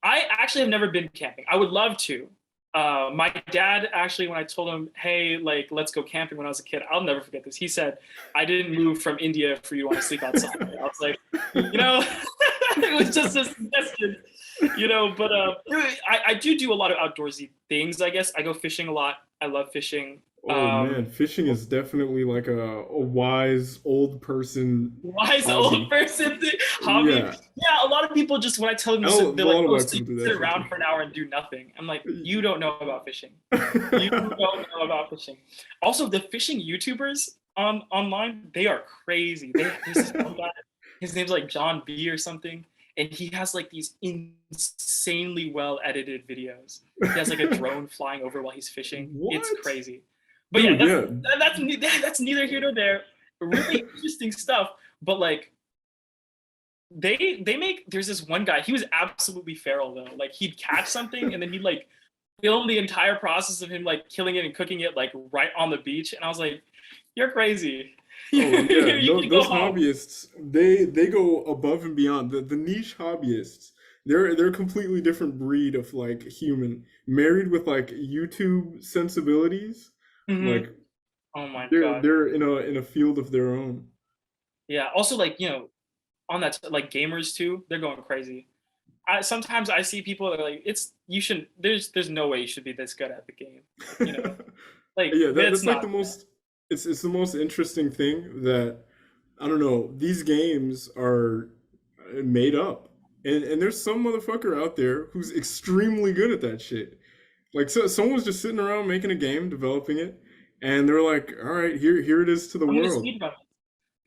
I actually have never been camping. I would love to. My dad actually, when I told him, "Hey, like, let's go camping," when I was a kid, I'll never forget this. He said, "I didn't move from India for you to want to sleep outside." And I was like, you know, it was just a suggestion, you know. But I do a lot of outdoorsy things. I guess I go fishing a lot. I love fishing. Oh man, fishing is definitely like a wise old person Wise old hobby. person hobby. Yeah, Yeah, a lot of people just when I tell them a this, they're like, lot of "Oh, white so you people do sit that shit around too. for an hour and do nothing." I'm like, "You don't know about fishing. You don't know about fishing." Also, the fishing YouTubers online, they are crazy. There's this one guy, his name's like John B or something, and he has like these insanely well edited videos. He has like a drone flying over while he's fishing. It's What? crazy. But yeah, Dude, yeah. that's neither here nor there. Really interesting stuff. But like they make there's this one guy, he was absolutely feral though. Like he'd catch something and then he'd like film the entire process of him like killing it and cooking it like right on the beach. And I was like, you're crazy. Oh yeah, You can go those home. hobbyists, they go above and beyond. The niche hobbyists, they're a completely different breed of like human, married with like YouTube sensibilities. Hmm. Like Oh my God. they're in a field of their own. Yeah. Also, like, you know, on that, like gamers too, they're going crazy. Sometimes I see people that are like, it's, you shouldn't, there's no way you should be this good at the game. You know, like, Yeah, that's that's like not, the most. It's the most interesting thing that I don't know. These games are made up, and there's some motherfucker out there who's extremely good at that shit. Like so, someone was just sitting around making a game, developing it, and they're like, "All right, here it is to the I'm going to world." speed run.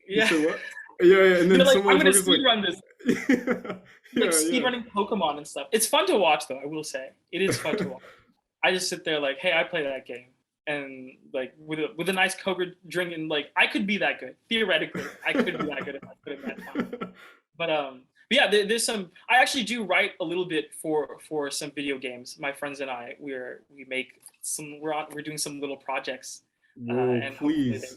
You Yeah. said what? Yeah, yeah, and You're then like, I'm someone gonna fucking speed like, run this, like yeah, speed yeah. running Pokemon and stuff. It's fun to watch though, I will say. It is fun to watch. I just sit there like, hey, I play that game. And like with a nice Coke drink, and like I could be that good. Theoretically, I could be that good if I put in that time. But yeah, there's some. I actually do write a little bit for some video games. My friends and I, we make some. We're doing some little projects, Whoa, and hopefully they work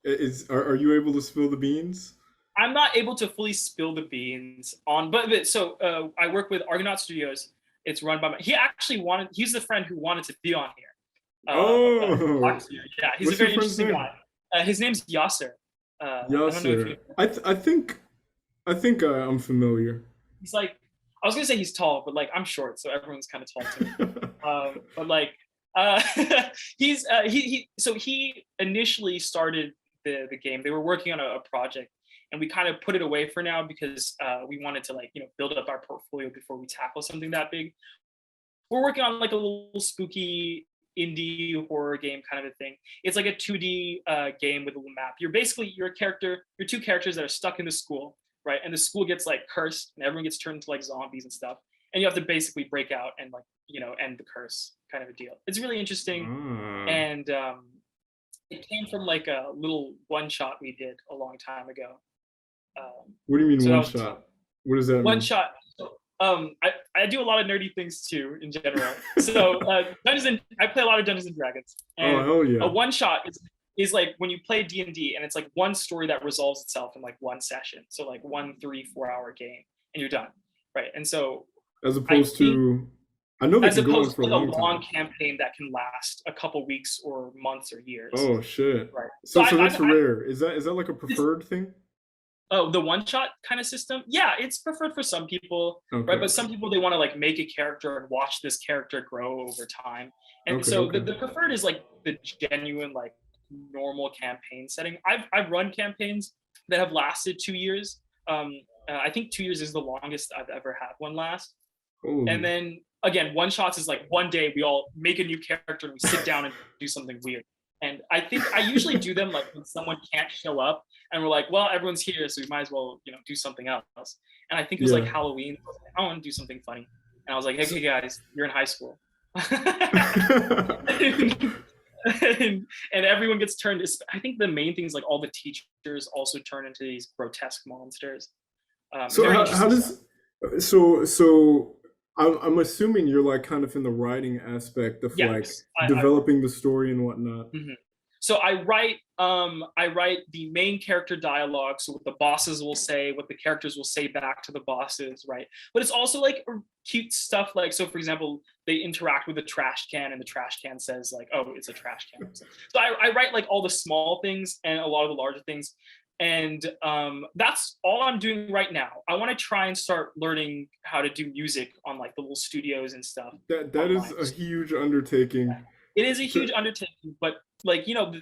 please. out. Are you able to spill the beans? I'm not able to fully spill the beans on, but so I work with Argonaut Studios. It's run by my. He actually wanted. He's the friend who wanted to be on here. Oh, Talk to you. Yeah, he's a what's your very friend's interesting name? guy. His name's Yasser. I don't know if you. Yasser. I think I'm familiar. He's like, I was gonna say he's tall, but like I'm short, so everyone's kind of tall to me. But like, uh, he initially started the game. They were working on a project, and we kind of put it away for now because we wanted to like build up our portfolio before we tackle something that big. We're working on like a little spooky indie horror game kind of a thing. It's like a 2D game with a little map. You're two characters that are stuck in the school, right? And the school gets like cursed, and everyone gets turned into like zombies and stuff. And you have to basically break out and like end the curse, kind of a deal. It's really interesting, Ah, and it came from like a little one shot we did a long time ago. what do you mean So that one was fun. shot? What does that One mean? shot. I do a lot of nerdy things too in general. So I play a lot of Dungeons and Dragons, Oh, and hell a yeah. one shot is like when you play D&D, and it's like one story that resolves itself in like one session. So like 1 3 4 hour game, and you're done, right? And so As I opposed think to, I know they as can go on opposed for a to like a long long time. campaign that can last a couple weeks or months or years, Oh shit. right? So So that's rare. Is that like a it's preferred thing? Oh, the one shot kind of system. Yeah, it's preferred for some people, Okay, right? But okay. some people they want to like make a character and watch this character grow over time. And Okay, so okay. the preferred is like the genuine like normal campaign setting. I've run campaigns that have lasted 2 years. I think 2 years is the longest I've ever had one last. And Holy. then again, one shots is like one day we all make a new character and we sit down and do something weird. And I think I usually do them like when someone can't show up and we're like, well, everyone's here, so we might as well, do something else. And I think it was like Yeah. Halloween. I was like, I want to do something funny. And I was like, So, okay, guys, you're in high school. And everyone gets turned. I think the main thing is like all the teachers also turn into these grotesque monsters. so Very how interesting stuff. does so I'm assuming you're like kind of in the writing aspect of like Yes, I developing the story and whatnot. Mhm. So I write the main character dialogue, so what the bosses will say, what the characters will say back to the bosses, right? But it's also like cute stuff, like, so for example, they interact with a trash can and the trash can says like, oh, it's a trash can. So I write like all the small things and a lot of the larger things. And that's all I'm doing right now. I want to try and start learning how to do music on like the little studios and stuff That is online. a huge undertaking. It is a To huge undertaking, but like the No, no,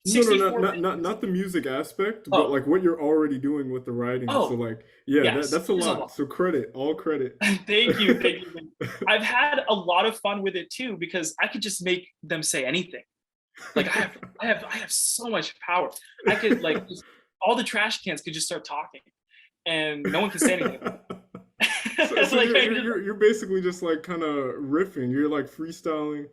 64 bit. not the music aspect, but Oh, like what you're already doing with the writing. So oh, like, yeah, yes, that's a it is a lot. lot. So credit, all credit. Thank you, thank you. Thank you. I've had a lot of fun with it too because I could just make them say anything. Like I have so much power. I could like all the trash cans could just start talking, and no one can say anything. So Like you're, I you're just, you're you're basically just like kind of riffing. You're like freestyling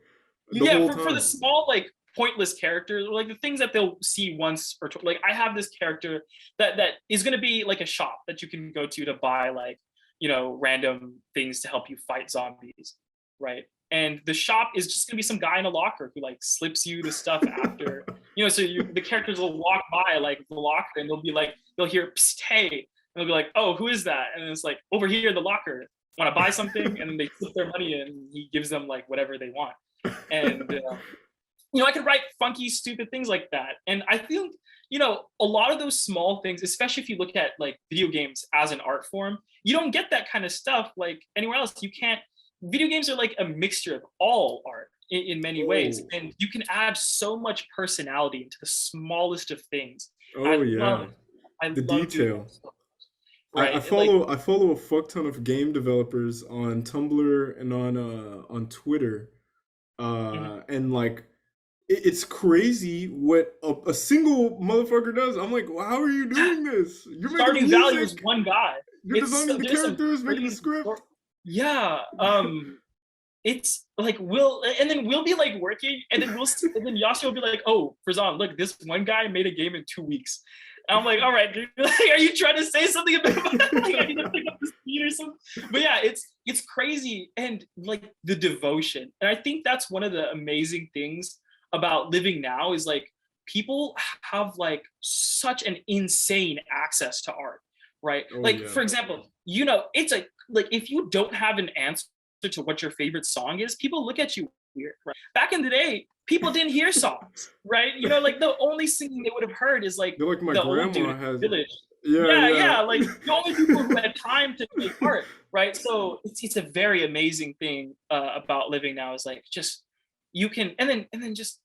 the yeah, whole for the time. small like pointless characters or like the things that they'll see once or like I have this character that is going to be like a shop that you can go to buy like random things to help you fight zombies, right? And the shop is just going to be some guy in a locker who like slips you the stuff after so the characters will walk by like the locker and they'll be like they'll hear Psst, hey, and they'll be like, oh, who is that? And it's like, over here in the locker, want to buy something? And then they put their money in and he gives them like whatever they want. And I could write funky, stupid things like that. And I think, a lot of those small things, especially if you look at like video games as an art form, you don't get that kind of stuff like anywhere else. You can't, video games are like a mixture of all art in many ways. Oh, And you can add so much personality into the smallest of things. oh I yeah, love, I the love doing detail. that stuff. I Right. Like, follow a fuck ton of game developers on Tumblr and on Twitter, mhm, and like it's crazy what a single motherfucker does. I'm like, well, how are you Yeah, doing this? You're making the Stardew Valley was music, one guy. you're designing the There's some characters, making the crazy script. yeah. It's like we'll be like working, and then and then Yasha will be like, oh, Farzaan, look, this one guy made a game in 2 weeks. And I'm like, all right, dude, like, are you trying to say something about like I need to pick up the speed or something? But yeah, it's crazy, and like the devotion. And I think that's one of the amazing things about living now is like people have like such an insane access to art, right? Oh Like yeah. for example, it's like if you don't have an answer to what your favorite song is, people look at you weird. Right? Back in the day, people didn't hear songs, right? Like the only singing they would have heard is like They're like my the old dude grandma in has. the village. Yeah, Yeah, yeah. yeah, like the only people who had time to make art, right? So it's a very amazing thing about living now is like just you can and then just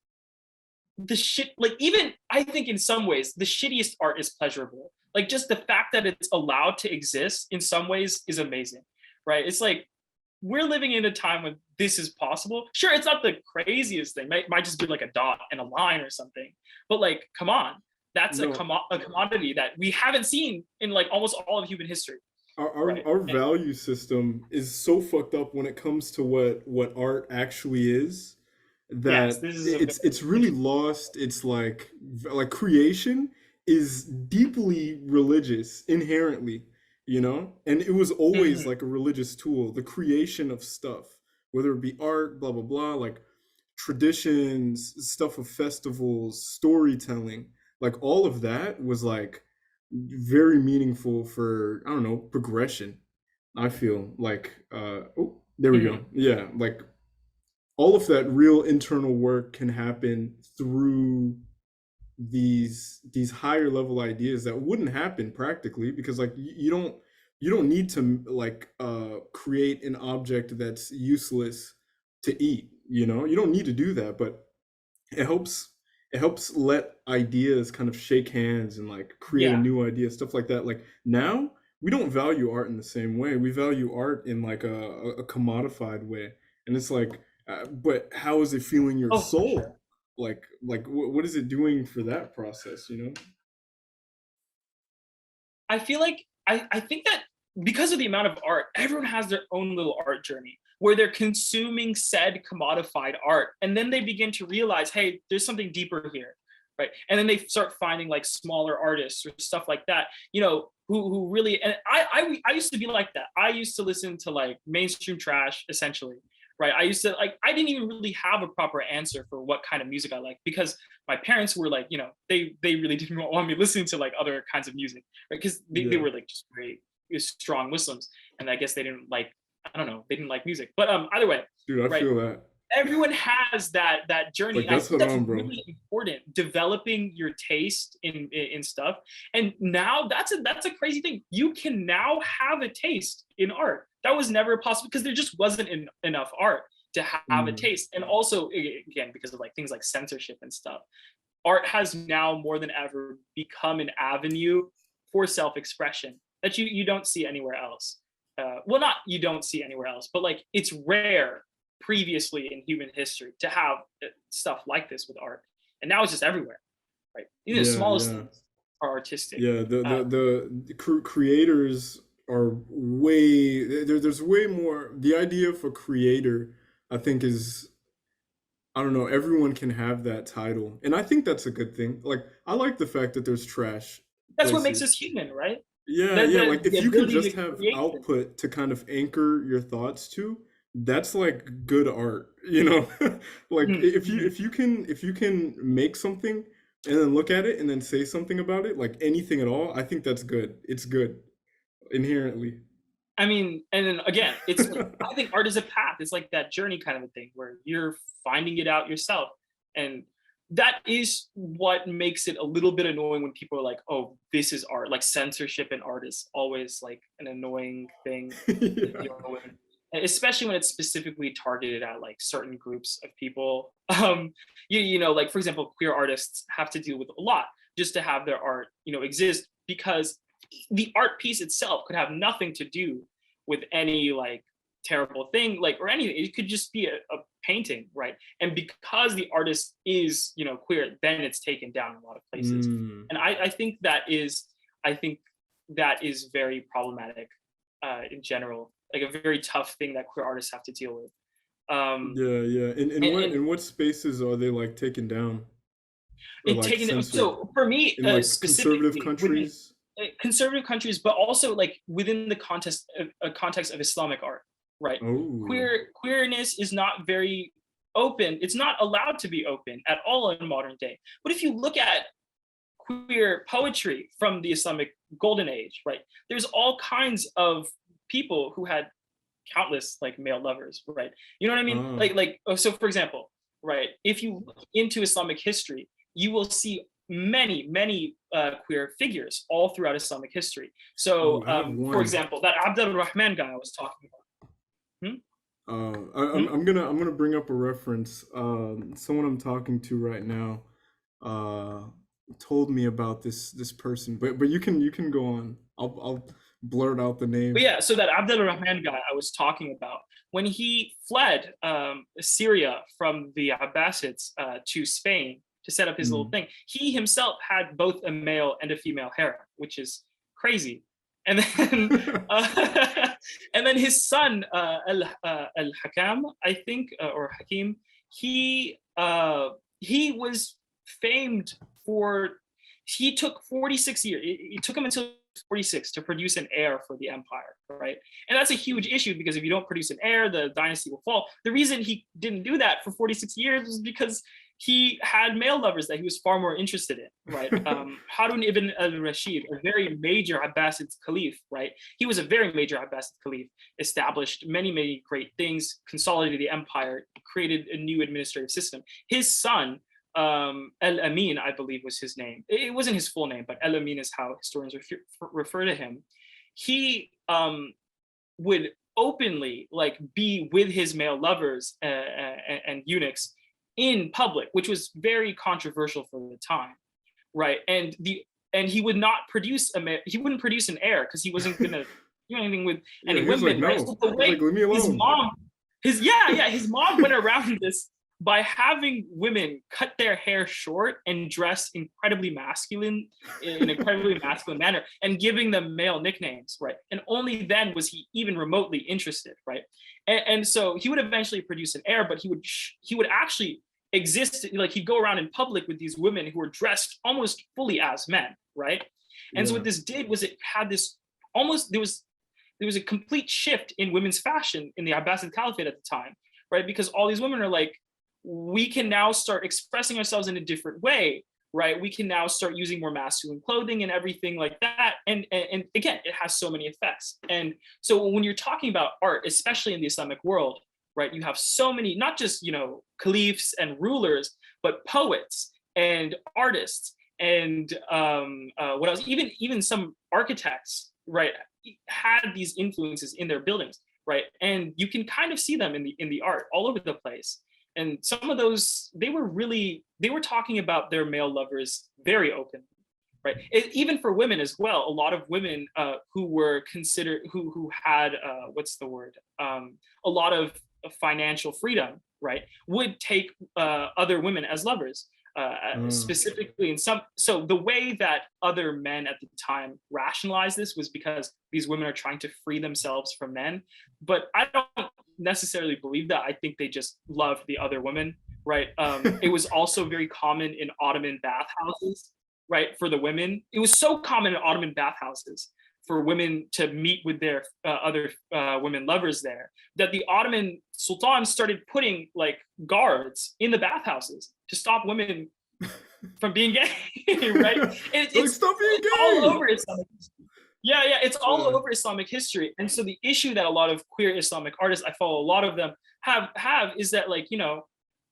the shit like even I think in some ways the shittiest art is pleasurable. Like just the fact that it's allowed to exist in some ways is amazing, right? It's like we're living in a time when this is possible. Sure, it's not the craziest thing. Might just be like a dot and a line or something. But like, come on, that's No, a commodity that we haven't seen in like almost all of human history, right? our And value system is so fucked up when it comes to what art actually is, yes, that this is a it's very really lost. It's like creation is deeply religious inherently, and it was always Mhm. like a religious tool, the creation of stuff, whether it be art, blah blah blah, like traditions, stuff of festivals, storytelling, like all of that was like very meaningful for, I don't know, progression. I feel like oh, there we go. Mhm. Yeah, like all of that real internal work can happen through these higher level ideas that wouldn't happen practically, because like you don't need to like create an object that's useless to eat. You don't need to do that, but it helps it helps let ideas kind of shake hands and like create a Yeah. new idea, stuff like that. Like now we don't value art in the same way. We value art in like a commodified way, and it's like, but how is it feeling your Oh, for sure. soul? Like what is it doing for that process? I feel like I think that because of the amount of art, everyone has their own little art journey where they're consuming said commodified art, and then they begin to realize, hey, there's something deeper here, right? And then they start finding like smaller artists or stuff like that, who really. And I used to be like that. I used to listen to like mainstream trash essentially. Right. I used to like, I didn't even really have a proper answer for what kind of music I like because my parents were like, they really didn't want me listening to like other kinds of music, right? Because they Yeah, were like just very strong Muslims, and I guess they didn't like, I don't know, they didn't like music. But either way, dude, I right? feel that. Everyone has that journey, Like and I that's think what that's on, bro. really important. Developing your taste in stuff, and now that's a crazy thing. You can now have a taste in art that was never possible because there just wasn't enough art to have a Mm. taste, and also again because of like things like censorship and stuff, art has now more than ever become an avenue for self-expression that you don't see anywhere else. Well, not you don't see anywhere else, but like it's rare previously in human history to have stuff like this with art, and now it's just everywhere, right? Even the Yeah, smallest yeah. things are artistic. Yeah, the Uh, the the creators are there's way more. The idea for creator, I think, is, I don't know, everyone can have that title. And I think that's a good thing. Like I like the fact that there's trash that's what makes us places. human, right? Yeah, The yeah, like the if you can ability just to have create things. output to kind of anchor your thoughts to, that's like good art. Like Mhm, mhm. if you can make something and then look at it and then say something about it, like anything at all, I think that's good. It's good inherently. I mean, and then again, it's like I think art is a path. It's like that journey kind of a thing where you're finding it out yourself. And that is what makes it a little bit annoying when people are like, oh, this is art. Like censorship in art is always like an annoying thing to Yeah. deal with. And especially when it's specifically targeted at like certain groups of people. Like for example, queer artists have to deal with a lot just to have their art, exist because the art piece itself could have nothing to do with any like terrible thing, like, or anything. It could just be a painting, right? And because the artist is, queer, then it's taken down in a lot of places. Mm. And I think that is very problematic in general, like a very tough thing that queer artists have to deal with. Yeah, yeah. And In what spaces are they like taken down or it like taken censored? so for me In like conservative specifically within countries? conservative countries, but also like within the context of Islamic art, right? Oh. Queerness is not very open. It's not allowed to be open at all in modern day. But if you look at queer poetry from the Islamic golden age, right? There's all kinds of people who had countless like male lovers, right? You know what I mean? Ah. So for example, right? If you look into Islamic history, you will see many queer figures all throughout Islamic history. So, Ooh, I have for one. example, that Abdul Rahman guy I was talking about. Hmm? Hmm? I'm gonna bring up a reference. Someone I'm talking to right now uh told me about this person, but you can go on. I'll blurt out the But name. yeah, so that Abdul Rahman guy I was talking about, when he fled Syria from the Abbasids to Spain to set up his little Mm. thing, he himself had both a male and a female harem, which is crazy. And then, and then his son Al Hakam, I think, or Hakim, he was famed for. He took 46 years. It took him until 46 to produce an heir for the empire, right? And that's a huge issue because if you don't produce an heir, the dynasty will fall. The reason he didn't do that for 46 years was because he had male lovers that he was far more interested in, right? Harun ibn al-Rashid, a very major Abbasid caliph, right? He was a very major Abbasid caliph, established many great things, consolidated the empire, created a new administrative system. His son, El Amin, I believe was his name. It wasn't his full name, but El Amin is how historians refer to him. He would openly like be with his male lovers and eunuchs in public, which was very controversial for the time, right? And he would not produce he wouldn't produce an heir because he wasn't gonna do anything with Yeah, any he was like, women, right? no. So the He was way like, leave me his alone. mom, his mom went around this by having women cut their hair short and dress incredibly masculine in an incredibly masculine manner and giving them male nicknames, right? And only then was he even remotely interested, right? And so he would eventually produce an heir, but he would actually exist, like he'd go around in public with these women who were dressed almost fully as men, right? And so Yeah. what this did was it had this almost there was a complete shift in women's fashion in the Abbasid Caliphate at the time, right? Because all these women are like, we can now start expressing ourselves in a different way, right? We can now start using more masculine clothing and everything like that. And again, it has so many effects. And so when you're talking about art, especially in the Islamic world, right, you have so many, not just, caliphs and rulers, but poets and artists and what else? Even some architects, right, had these influences in their buildings, right? And you can kind of see them in the art all over the place. And some of those, they were talking about their male lovers very open, right? Even for women as well, a lot of women who were considered who had what's the word, a lot of financial freedom, right, would take other women as lovers, Mm. specifically in some. So the way that other men at the time rationalized this was because these women are trying to free themselves from men. But I don't necessarily believe that. I think they just loved the other women, right? It was also very common in Ottoman bathhouses, right? For the women, it was so common in Ottoman bathhouses for women to meet with their other women lovers there that the Ottoman sultan started putting like guards in the bathhouses to stop women from being gay, right? Like, stop being It's all gay. over Islamic history. Yeah, it's all over Islamic history. And so the issue that a lot of queer Islamic artists, I follow a lot of them, have is that, like,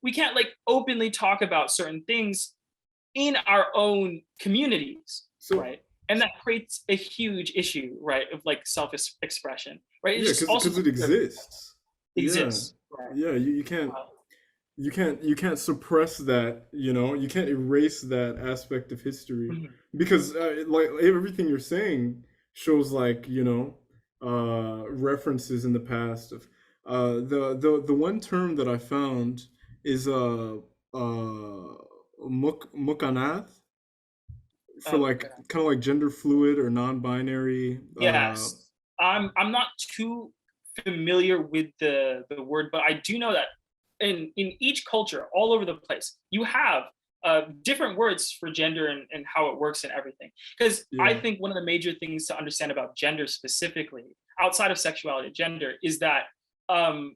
we can't like openly talk about certain things in our own communities, So right? And that creates a huge issue, right, of like self-expression, right? It yeah, just also because it exists. Yeah, exists, right? yeah. You can't suppress that. You can't erase that aspect of history Mhm. because like everything you're saying shows like references in the past of The one term that I found is mukanath, for like Okay. kind of like gender fluid or non-binary. Yes. I'm not too familiar with the word, but I do know that in each culture, all over the place, you have different words for gender and how it works and everything. Because I Yeah, think one of the major things to understand about gender specifically, outside of sexuality, gender, is that um,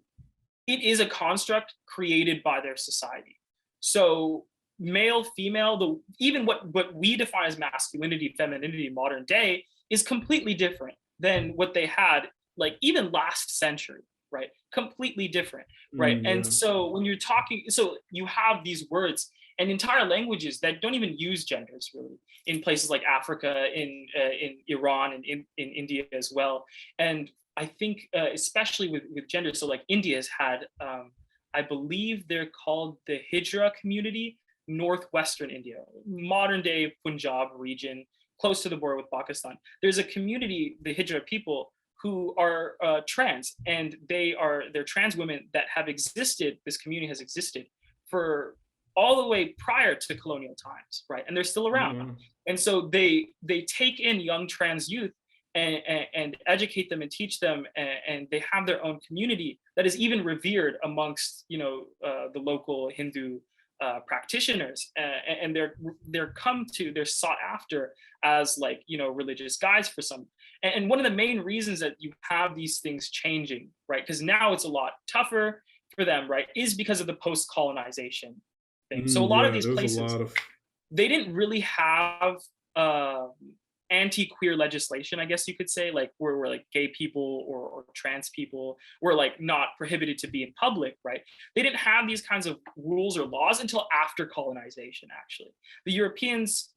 it is a construct created by their society. So male, female, the even what we define as masculinity, femininity in modern day is completely different than what they had like even last century, right? Completely different, right? And yeah, so when you're talking, so you have these words and entire languages that don't even use genders really in places like Africa, in Iran, and in India as well. And I think especially with gender, so like India has had, I believe they're called the Hijra community, northwestern India, modern day Punjab region, close to the border with Pakistan. There's a community, the Hijra people, who are trans, and they're trans women that have existed. This community has existed for all the way prior to colonial times, right? And they're still around. yeah, And so they take in young trans youth and educate them and teach them, and they have their own community that is even revered amongst the local Hindu practitioners, and they're sought after as like religious guides for some. And one of the main reasons that you have these things changing, right, because now it's a lot tougher for them, right, is because of the post-colonization thing. So a lot of yeah. these There's a places, lot of they didn't really have uh, anti-queer legislation, I guess you could say, like where like gay people or trans people were like not prohibited to be in public, right? They didn't have these kinds of rules or laws until after colonization. Actually, the Europeans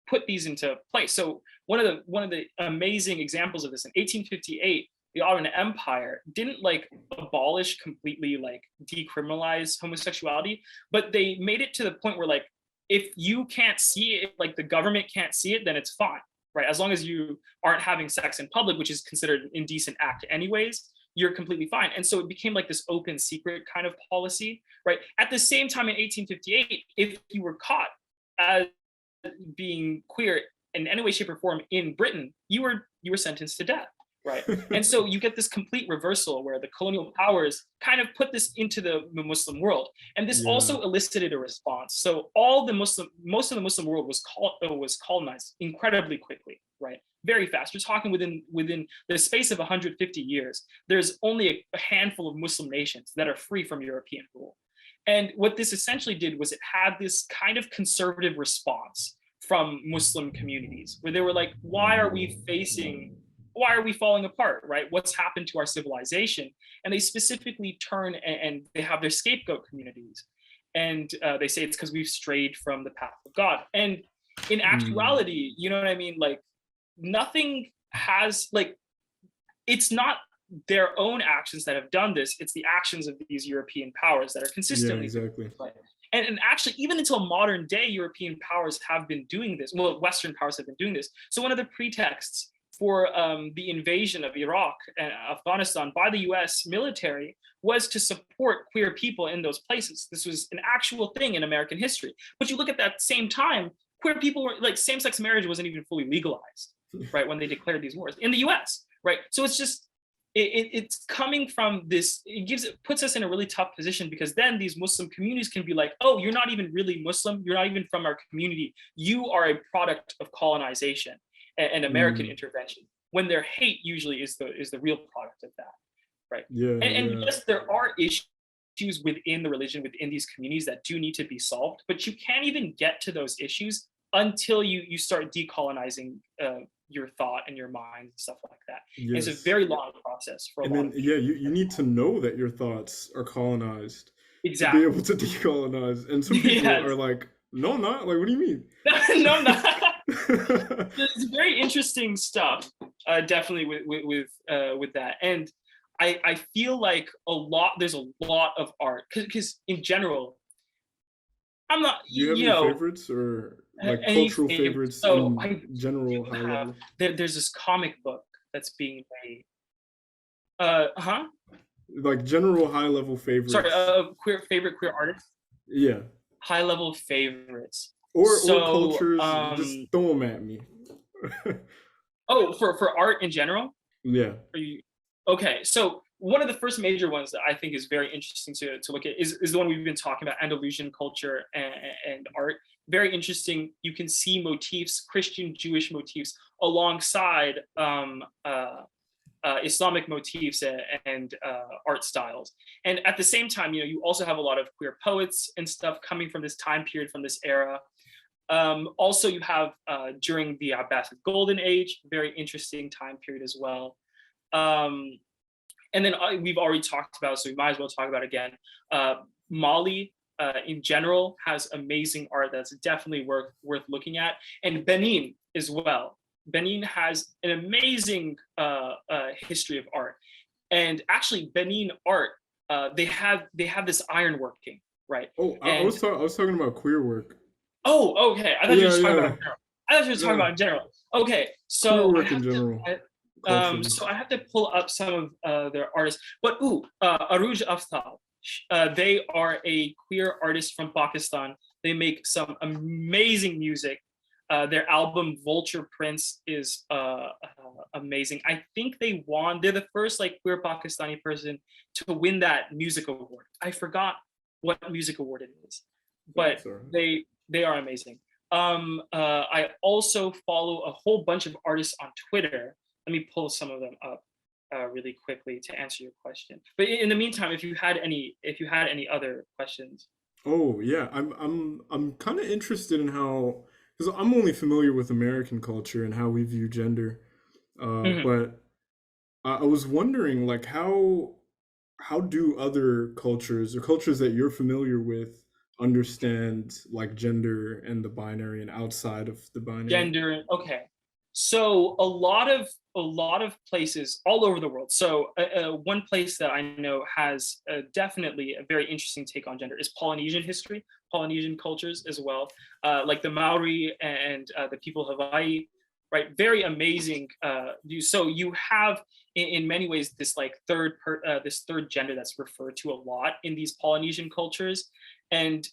put these into place. So one of the amazing examples of this in 1858, the Ottoman Empire didn't like abolish completely, like decriminalize homosexuality, but they made it to the point where like if you can't see it, like the government can't see it, then it's fine, right? As long as you aren't having sex in public, which is considered an indecent act anyways, you're completely fine. And so it became like this open secret kind of policy, right? At the same time in 1858, if you were caught as being queer in any way, shape, or form in Britain, you were sentenced to death, right? And so you get this complete reversal where the colonial powers kind of put this into the Muslim world, and this yeah, also elicited a response. So all the most of the Muslim world was colonized incredibly quickly, right? Very fast. You're talking within the space of 150 years. There's only a handful of Muslim nations that are free from European rule. And what this essentially did was it had this kind of conservative response from Muslim communities where they were like, why are we falling apart, right? What's happened to our civilization? And they specifically turn and they have their scapegoat communities. And they say it's because we've strayed from the path of God. And in mm, actuality, you know what I mean? Like nothing has like, it's not their own actions that have done this, it's the actions of these European powers that are yeah, consistently doing exactly. this. And actually, even until modern day, European powers have been doing this. Well, Western powers have been doing this. So one of the pretexts for the invasion of Iraq and Afghanistan by the US military was to support queer people in those places. This was an actual thing in American history. But you look at that same time, queer people were like same sex marriage wasn't even fully legalized, right? When they declared these wars in the US, right? So it's just it's coming from this, it puts us in a really tough position because then these Muslim communities can be like, oh, you're not even really Muslim, you're not even from our community, you are a product of colonization and American Mm, intervention, when their hate usually is the real product of that, right? yeah, And yeah. yes, there are issues within the religion, within these communities that do need to be solved, but you can't even get to those issues until you start decolonizing your thought and your mind and stuff like that. And it's a Yes. very long process for a And lot then of yeah, people. you need to know that your thoughts are colonized to be able Exactly. to decolonize. And some people are Yes. like, no, I'm not. Like, what do you mean? No, no. It's very interesting stuff, definitely with that. And I feel like there's a lot of art because in general, I'm not, Do you have any favorites or like any cultural favorites. favorites So in I general, do high have, level? there's this comic book that's being made. Huh? Like general high level Sorry, favorites. queer favorite queer artists, Yeah. high level favorites. Or So, cultures, just throw them at me. oh, for art in general. Yeah. Are you okay? So one of the first major ones that I think is very interesting to look at is the one we've been talking about, Andalusian culture and art. Very interesting. You can see motifs, Christian Jewish motifs, alongside Islamic motifs and art styles. And at the same time, you also have a lot of queer poets and stuff coming from this time period, from this era. Also, you have during the Abbasid Golden Age, very interesting time period as well. Um, and then we've already talked about, so we might as well talk about it again. Mali, in general, has amazing art that's definitely worth looking at, and Benin as well. Benin has an amazing history of art, and actually, Benin art, they have this ironworking, right? Oh, And I was talking about queer work. oh, okay, I thought you were Yeah, just talking about yeah. in general. I thought you were just talking No, about in general. Okay, queer so I work in have to. general, culturally. So I have to pull up some of their artists. But Aruj Aftal, they are a queer artist from Pakistan. They make some amazing music. Their album Vulture Prince is amazing. I think they won. They're the first like queer Pakistani person to win that music award. I forgot what music award it is, but That's all right. they are amazing. I also follow a whole bunch of artists on Twitter. Let me pull some of them up really quickly to answer your question. But in the meantime, if you had any other questions. Oh yeah, I'm kind of interested in how, because I'm only familiar with American culture and how we view gender. Mhm. But I was wondering, like, how do other cultures or cultures that you're familiar with understand like gender and the binary and outside of the binary? Gender. Okay, so a lot of places all over the world. So one place that I know has definitely a very interesting take on gender is Polynesian history, Polynesian cultures as well, like the Maori and the people of Hawaii, right? Very amazing. So you have in many ways this like this third gender that's referred to a lot in these Polynesian cultures, and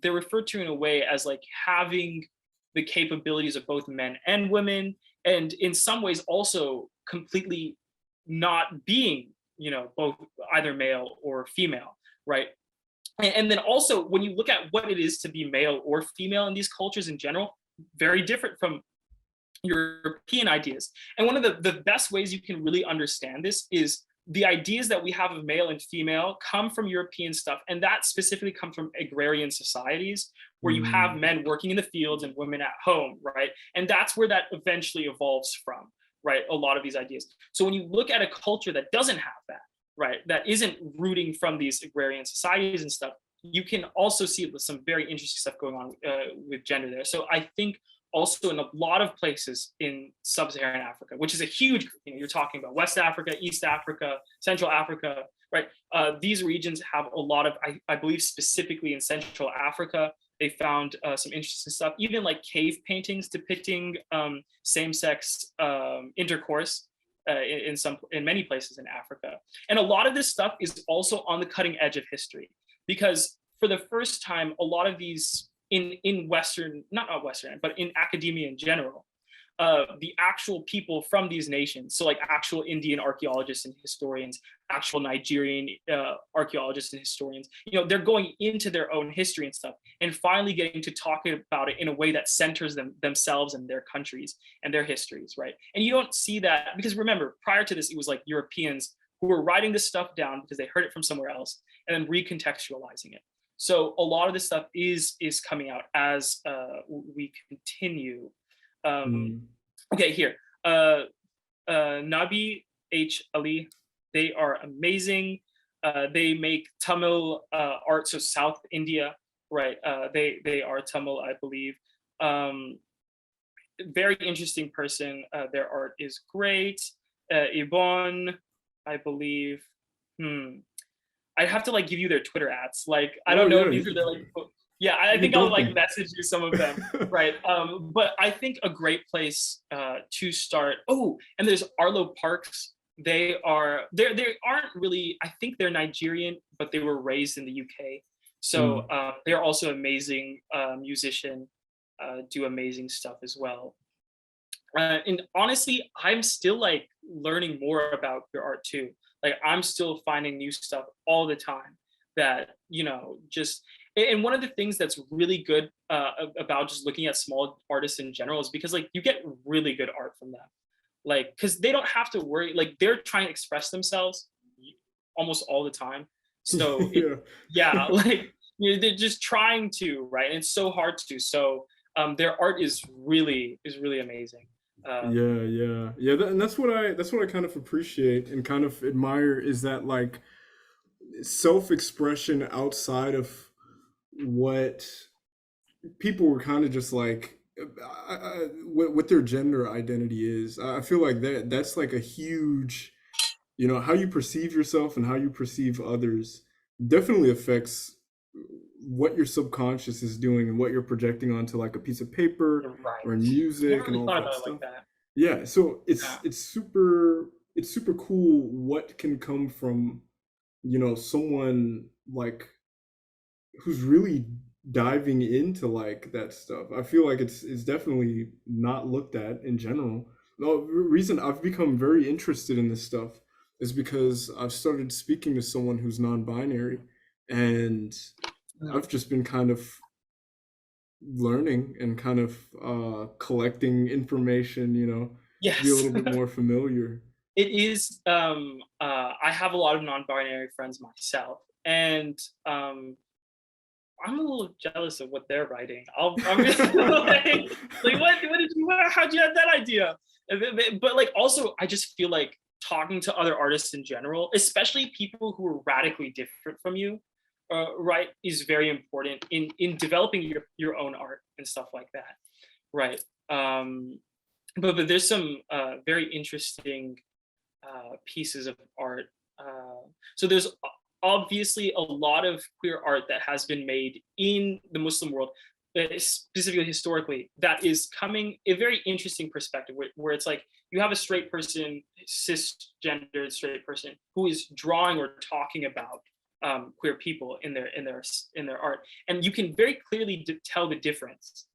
they're referred to in a way as like having the capabilities of both men and women, and in some ways also completely not being, both either male or female, right? And then also when you look at what it is to be male or female in these cultures in general, very different from European ideas. And one of the best ways you can really understand this is the ideas that we have of male and female come from European stuff. And that specifically comes from agrarian societies where you have Mm, men working in the fields and women at home, right? And that's where that eventually evolves from, right? A lot of these ideas. So when you look at a culture that doesn't have that, right, that isn't rooting from these agrarian societies and stuff, you can also see some very interesting stuff going on with gender there. So I think also in a lot of places in sub-Saharan Africa, which is a huge, you're talking about West Africa, East Africa, Central Africa, right? These regions have a lot of, I believe specifically in Central Africa, they found some interesting stuff, even like cave paintings depicting same-sex intercourse in many places in Africa. And a lot of this stuff is also on the cutting edge of history, because for the first time, a lot of these in Western, not Western, but in academia in general, the actual people from these nations, so like actual Indian archaeologists and historians, actual Nigerian archaeologists and historians, they're going into their own history and stuff, and finally getting to talk about it in a way that centers themselves and their countries and their histories, right? And you don't see that because remember, prior to this, it was like Europeans who were writing this stuff down because they heard it from somewhere else and then recontextualizing it. So a lot of this stuff is coming out as we continue. Um, mm. okay, here, Nabi H Ali, they are amazing. They make Tamil art, so South India, right? They are Tamil, I believe. Um, Very interesting person. Their art is great. Ibon, I believe. Hmm. I'd have to like give you their Twitter ads. Like I Oh don't know yeah, if these are their like yeah, I you could think I'll dump like them. message you some of them, right? But I think a great place to start. Oh, and there's Arlo Parks. they aren't really, I think they're Nigerian, but they were raised in the UK. So Mm. they're also amazing musician, do amazing stuff as well. And honestly, I'm still like learning more about your art too. Like I'm still finding new stuff all the time that, just and one of the things that's really good about just looking at small artists in general is because like you get really good art from them. Like because they don't have to worry, like they're trying to express themselves almost all the time. So it, Yeah. yeah, like they're just trying to, right? And it's so hard to. So their art is really amazing. Um, Yeah. And that's what I kind of appreciate and kind of admire is that like self-expression outside of what people were kind of just like what their gender identity is. I feel like that's like a huge, how you perceive yourself and how you perceive others definitely affects what your subconscious is doing and what you're projecting onto like a piece of paper right. or in I never music and really all of thought that about it like stuff. that. Yeah, so it's Yeah. it's super it's super cool what can come from, someone like who's really diving into like that stuff. I feel like it's definitely not looked at in general. The reason I've become very interested in this stuff is because I've started speaking to someone who's non-binary, and Mm. I've just been kind of learning and kind of collecting information, to be a Yes. little bit more familiar. It is. I have a lot of non-binary friends myself, and I'm a little jealous of what they're writing. I'm really like, what did you? How'd you have that idea? But like, also, I just feel like talking to other artists in general, especially people who are radically different from you, right, is very important in developing your own art and stuff like that, right? Um, but there's some very interesting pieces of art. So there's obviously a lot of queer art that has been made in the Muslim world, specifically historically, that is coming a very interesting perspective where it's like you have a straight person, cisgendered straight person, who is drawing or talking about queer people in their art, and you can very clearly tell the difference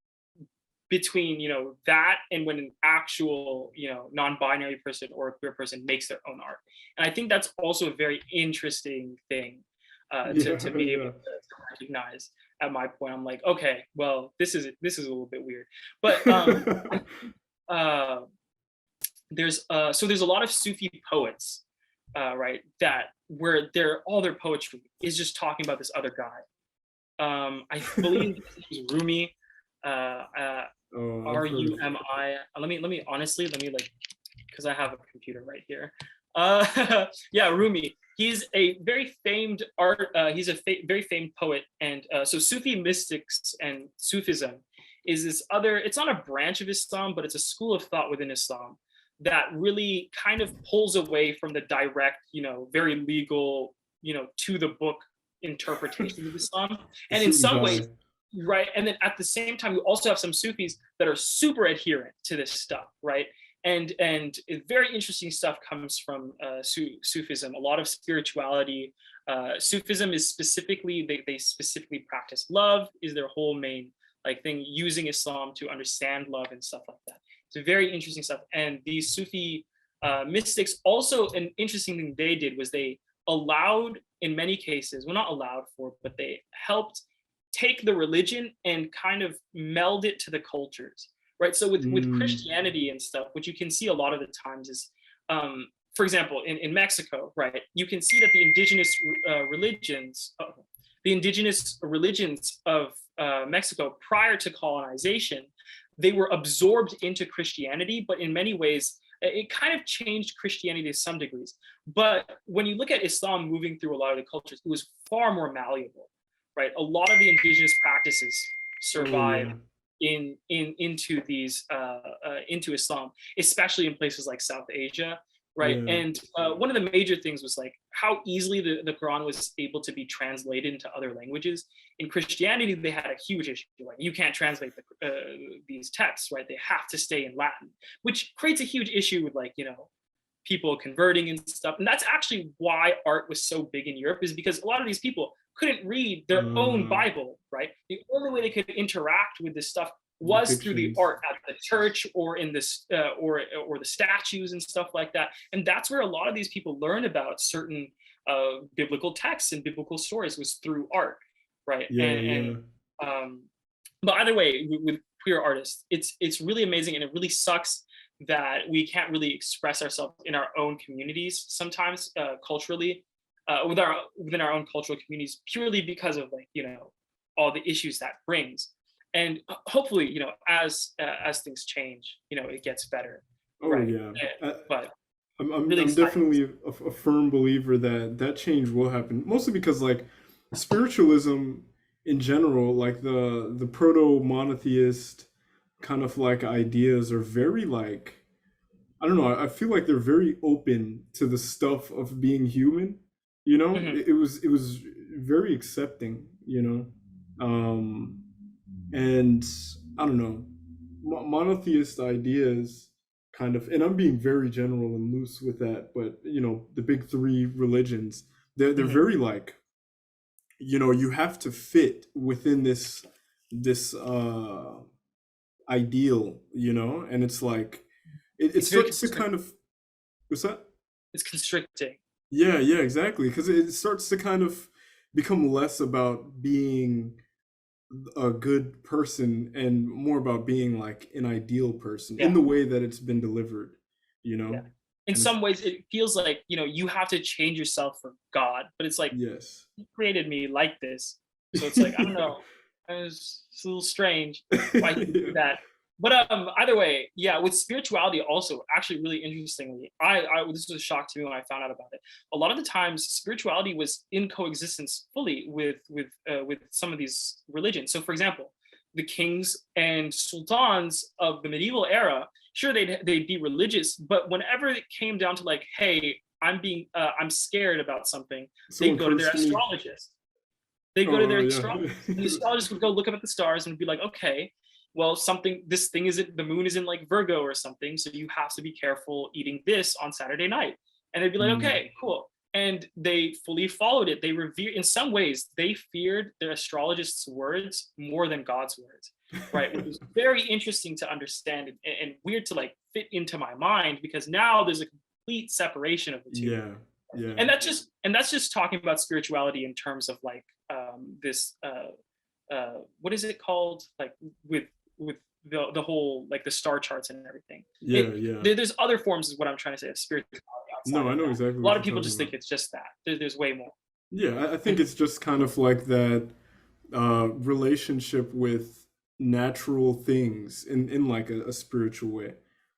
between that and when an actual non-binary person or a queer person makes their own art. And I think that's also a very interesting thing to be able Yeah. to recognize. At my point, I'm like, okay, well, this is a little bit weird. But uh, there's a lot of Sufi poets, right, that where all their poetry is just talking about this other guy. I believe he's Rumi. Uh, uh, Oh, I've heard of. RUMI. Let me honestly, let me like, because I have a computer right here. Yeah, Rumi. He's a very famed art. He's a very famed poet, and so Sufi mystics and Sufism is this other. It's not a branch of Islam, but it's a school of thought within Islam that really kind of pulls away from the direct, very legal, to the book interpretation of Islam, The and in suit and some tie. ways, right, and then at the same time you also have some Sufis that are super adherent to this stuff, right, and very interesting stuff comes from Sufism, a lot of spirituality. Sufism is specifically, they specifically practice love, is their whole main like thing, using Islam to understand love and stuff like that. It's very interesting stuff. And these Sufi mystics, also an interesting thing they did was they allowed, in many cases, well, not allowed for, but they helped take the religion and kind of meld it to the cultures, right? So with Mm. Christianity and stuff, what you can see a lot of the times is, for example, in Mexico, right, you can see that the indigenous religions of Mexico prior to colonization, they were absorbed into Christianity, but in many ways it kind of changed Christianity to some degrees. But when you look at Islam moving through a lot of the cultures, it was far more malleable, right? A lot of the indigenous practices Oh survive yeah. into Islam, especially in places like South Asia, right? Yeah. And one of the major things was like how easily the Quran was able to be translated into other languages. In Christianity, they had a huge issue, like you can't translate these texts, right? They have to stay in Latin, which creates a huge issue with like people converting and stuff. And that's actually why art was so big in Europe, is because a lot of these people couldn't read their own uh, Bible, right? The only way they could interact with this stuff was through the depictions. art at the church or in this or the statues and stuff like that. And that's where a lot of these people learn about certain biblical texts and biblical stories, was through art, right? Yeah, And yeah. um, but either way, with queer artists, it's really amazing, and it really sucks that we can't really express ourselves in our own communities sometimes, culturally, within our own cultural communities, purely because of, like, all the issues that brings. And hopefully, as things change, it gets better, Oh right? yeah. But I'm really I'm exciting. definitely a firm believer that that change will happen. Mostly because like spiritualism in general, like the proto monotheist kind of like ideas are very like I don't know. I feel like they're very open to the stuff of being human. You know, Mhm. it was very accepting. You know, and I don't know, monotheist ideas kind of, and I'm being very general and loose with that, but you know, the big three religions, they're Mhm. very like, you know, you have to fit within this ideal, you know, and it's like it It's very starts to constricting. kind of what's that? It's constricting. Yeah, yeah, exactly. Because it starts to kind of become less about being a good person and more about being like an ideal person in Yeah. the way that it's been delivered, you Yeah. know? In And it's some ways, it feels like, you have to change yourself for God, but it's like, yes. He created me like this. So it's like, I don't know. It's a little strange why He would do Yeah. that. But either way, yeah, with spirituality also, actually, really interestingly, I this was a shock to me when I found out about it. A lot of the times, spirituality was in coexistence fully with some of these religions. So, for example, the kings and sultans of the medieval era, sure, they'd be religious, but whenever it came down to, like, hey, I'm scared about something, they'd Someone go to their personally. astrologist. They'd go to Oh their yeah. astrologist, and the astrologist would go look up at the stars and be like, okay, well, this thing isn't, the moon is in, like, Virgo or something, so you have to be careful eating this on Saturday night. And they'd be like, Mm. okay, cool. And they fully followed it. They revere, in some ways, they feared their astrologist's words more than God's words, right? Which is very interesting to understand, and weird to, like, fit into my mind, because now there's a complete separation of the two. Yeah. Yeah. And that's just talking about spirituality in terms of, like, this what is it called, like, with the whole, like, the star charts and everything. Yeah, yeah. There's other forms, is what I'm trying to say, of spirituality No, outside I of know that. exactly A lot what of you're people talking just think about. it's just that. There's way more. Yeah, I think it's just kind of like that relationship with natural things in like a spiritual way,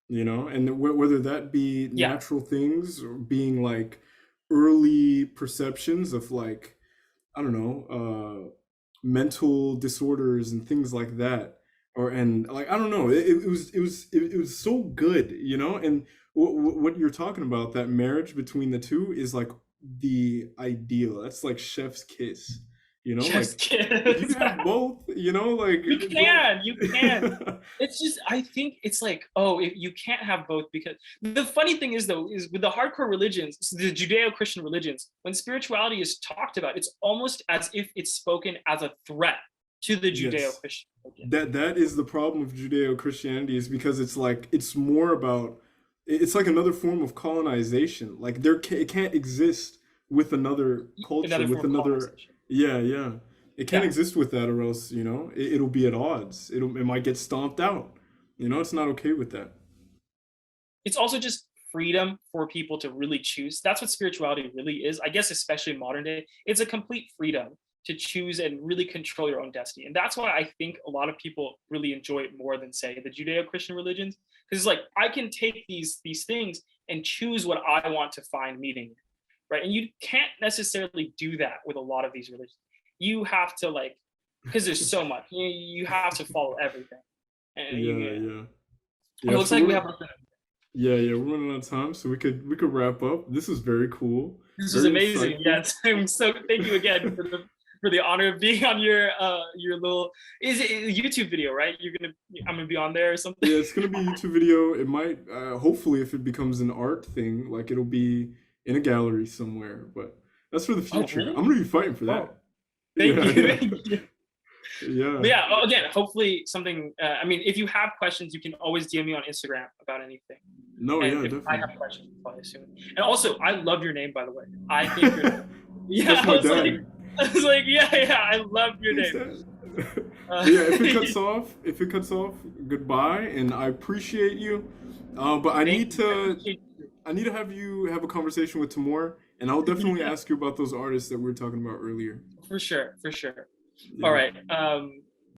you know, and whether that be Yeah. natural things or being like early perceptions of like I don't know, mental disorders and things like that, or and like I don't know, it was so good, you know, and what you're talking about, that marriage between the two is like the ideal. That's like chef's kiss, you know, like Just if you kids. have both, you know, like You can. It's just, I think it's like, oh, if you can't have both, because the funny thing is, though, is with the hardcore religions, the Judeo-Christian religions, when spirituality is talked about, it's almost as if it's spoken as a threat to the yes. Judeo-Christian religion. That is the problem with Judeo-Christianity, is because it's like it's more about it's like another form of colonization. Like it can't exist with another culture, Another with form of another colonization. yeah, yeah. It can't Yeah. exist with that, or else you know it'll be at odds. It might get stomped out. You know, it's not okay with that. It's also just freedom for people to really choose. That's what spirituality really is. I guess, especially in modern day, it's a complete freedom to choose and really control your own destiny. And that's why I think a lot of people really enjoy it more than, say, the Judeo-Christian religions, because it's like, I can take these things and choose what I want to find meaning in, right? And you can't necessarily do that with a lot of these religions. You have to, like, because there's so much. You have to follow everything. And Yeah, yeah, it yeah. looks So like we we're have. yeah, yeah. We're running out of time, so we could wrap up. This is very cool, This was very amazing. insightful. Yes, I'm so. Thank you again for for the honor of being on your little, is it a YouTube video, right? I'm gonna be on there or something. Yeah, it's gonna be a YouTube video. It might, hopefully, if it becomes an art thing, like it'll be in a gallery somewhere. But that's for the Oh, future. I'm really? gonna be fighting for Oh, that. thank Yeah, you, yeah, thank you. yeah. But yeah, again, hopefully something. I mean, if you have questions, you can always DM me on Instagram about anything. No, And yeah, if I definitely. have questions, I'll probably assume. And also, I love your name, by the way. I think your name. Yeah, That's my dad. I was like, yeah, yeah, I love your Thanks, name. Dad. Uh, But yeah, if it cuts off, goodbye, and I appreciate you. But I thank need you. I to, appreciate you. I need to have you have a conversation with Tamor, and I'll definitely Yeah, ask you about those artists that we were talking about earlier. for sure, for sure. All Yeah. right.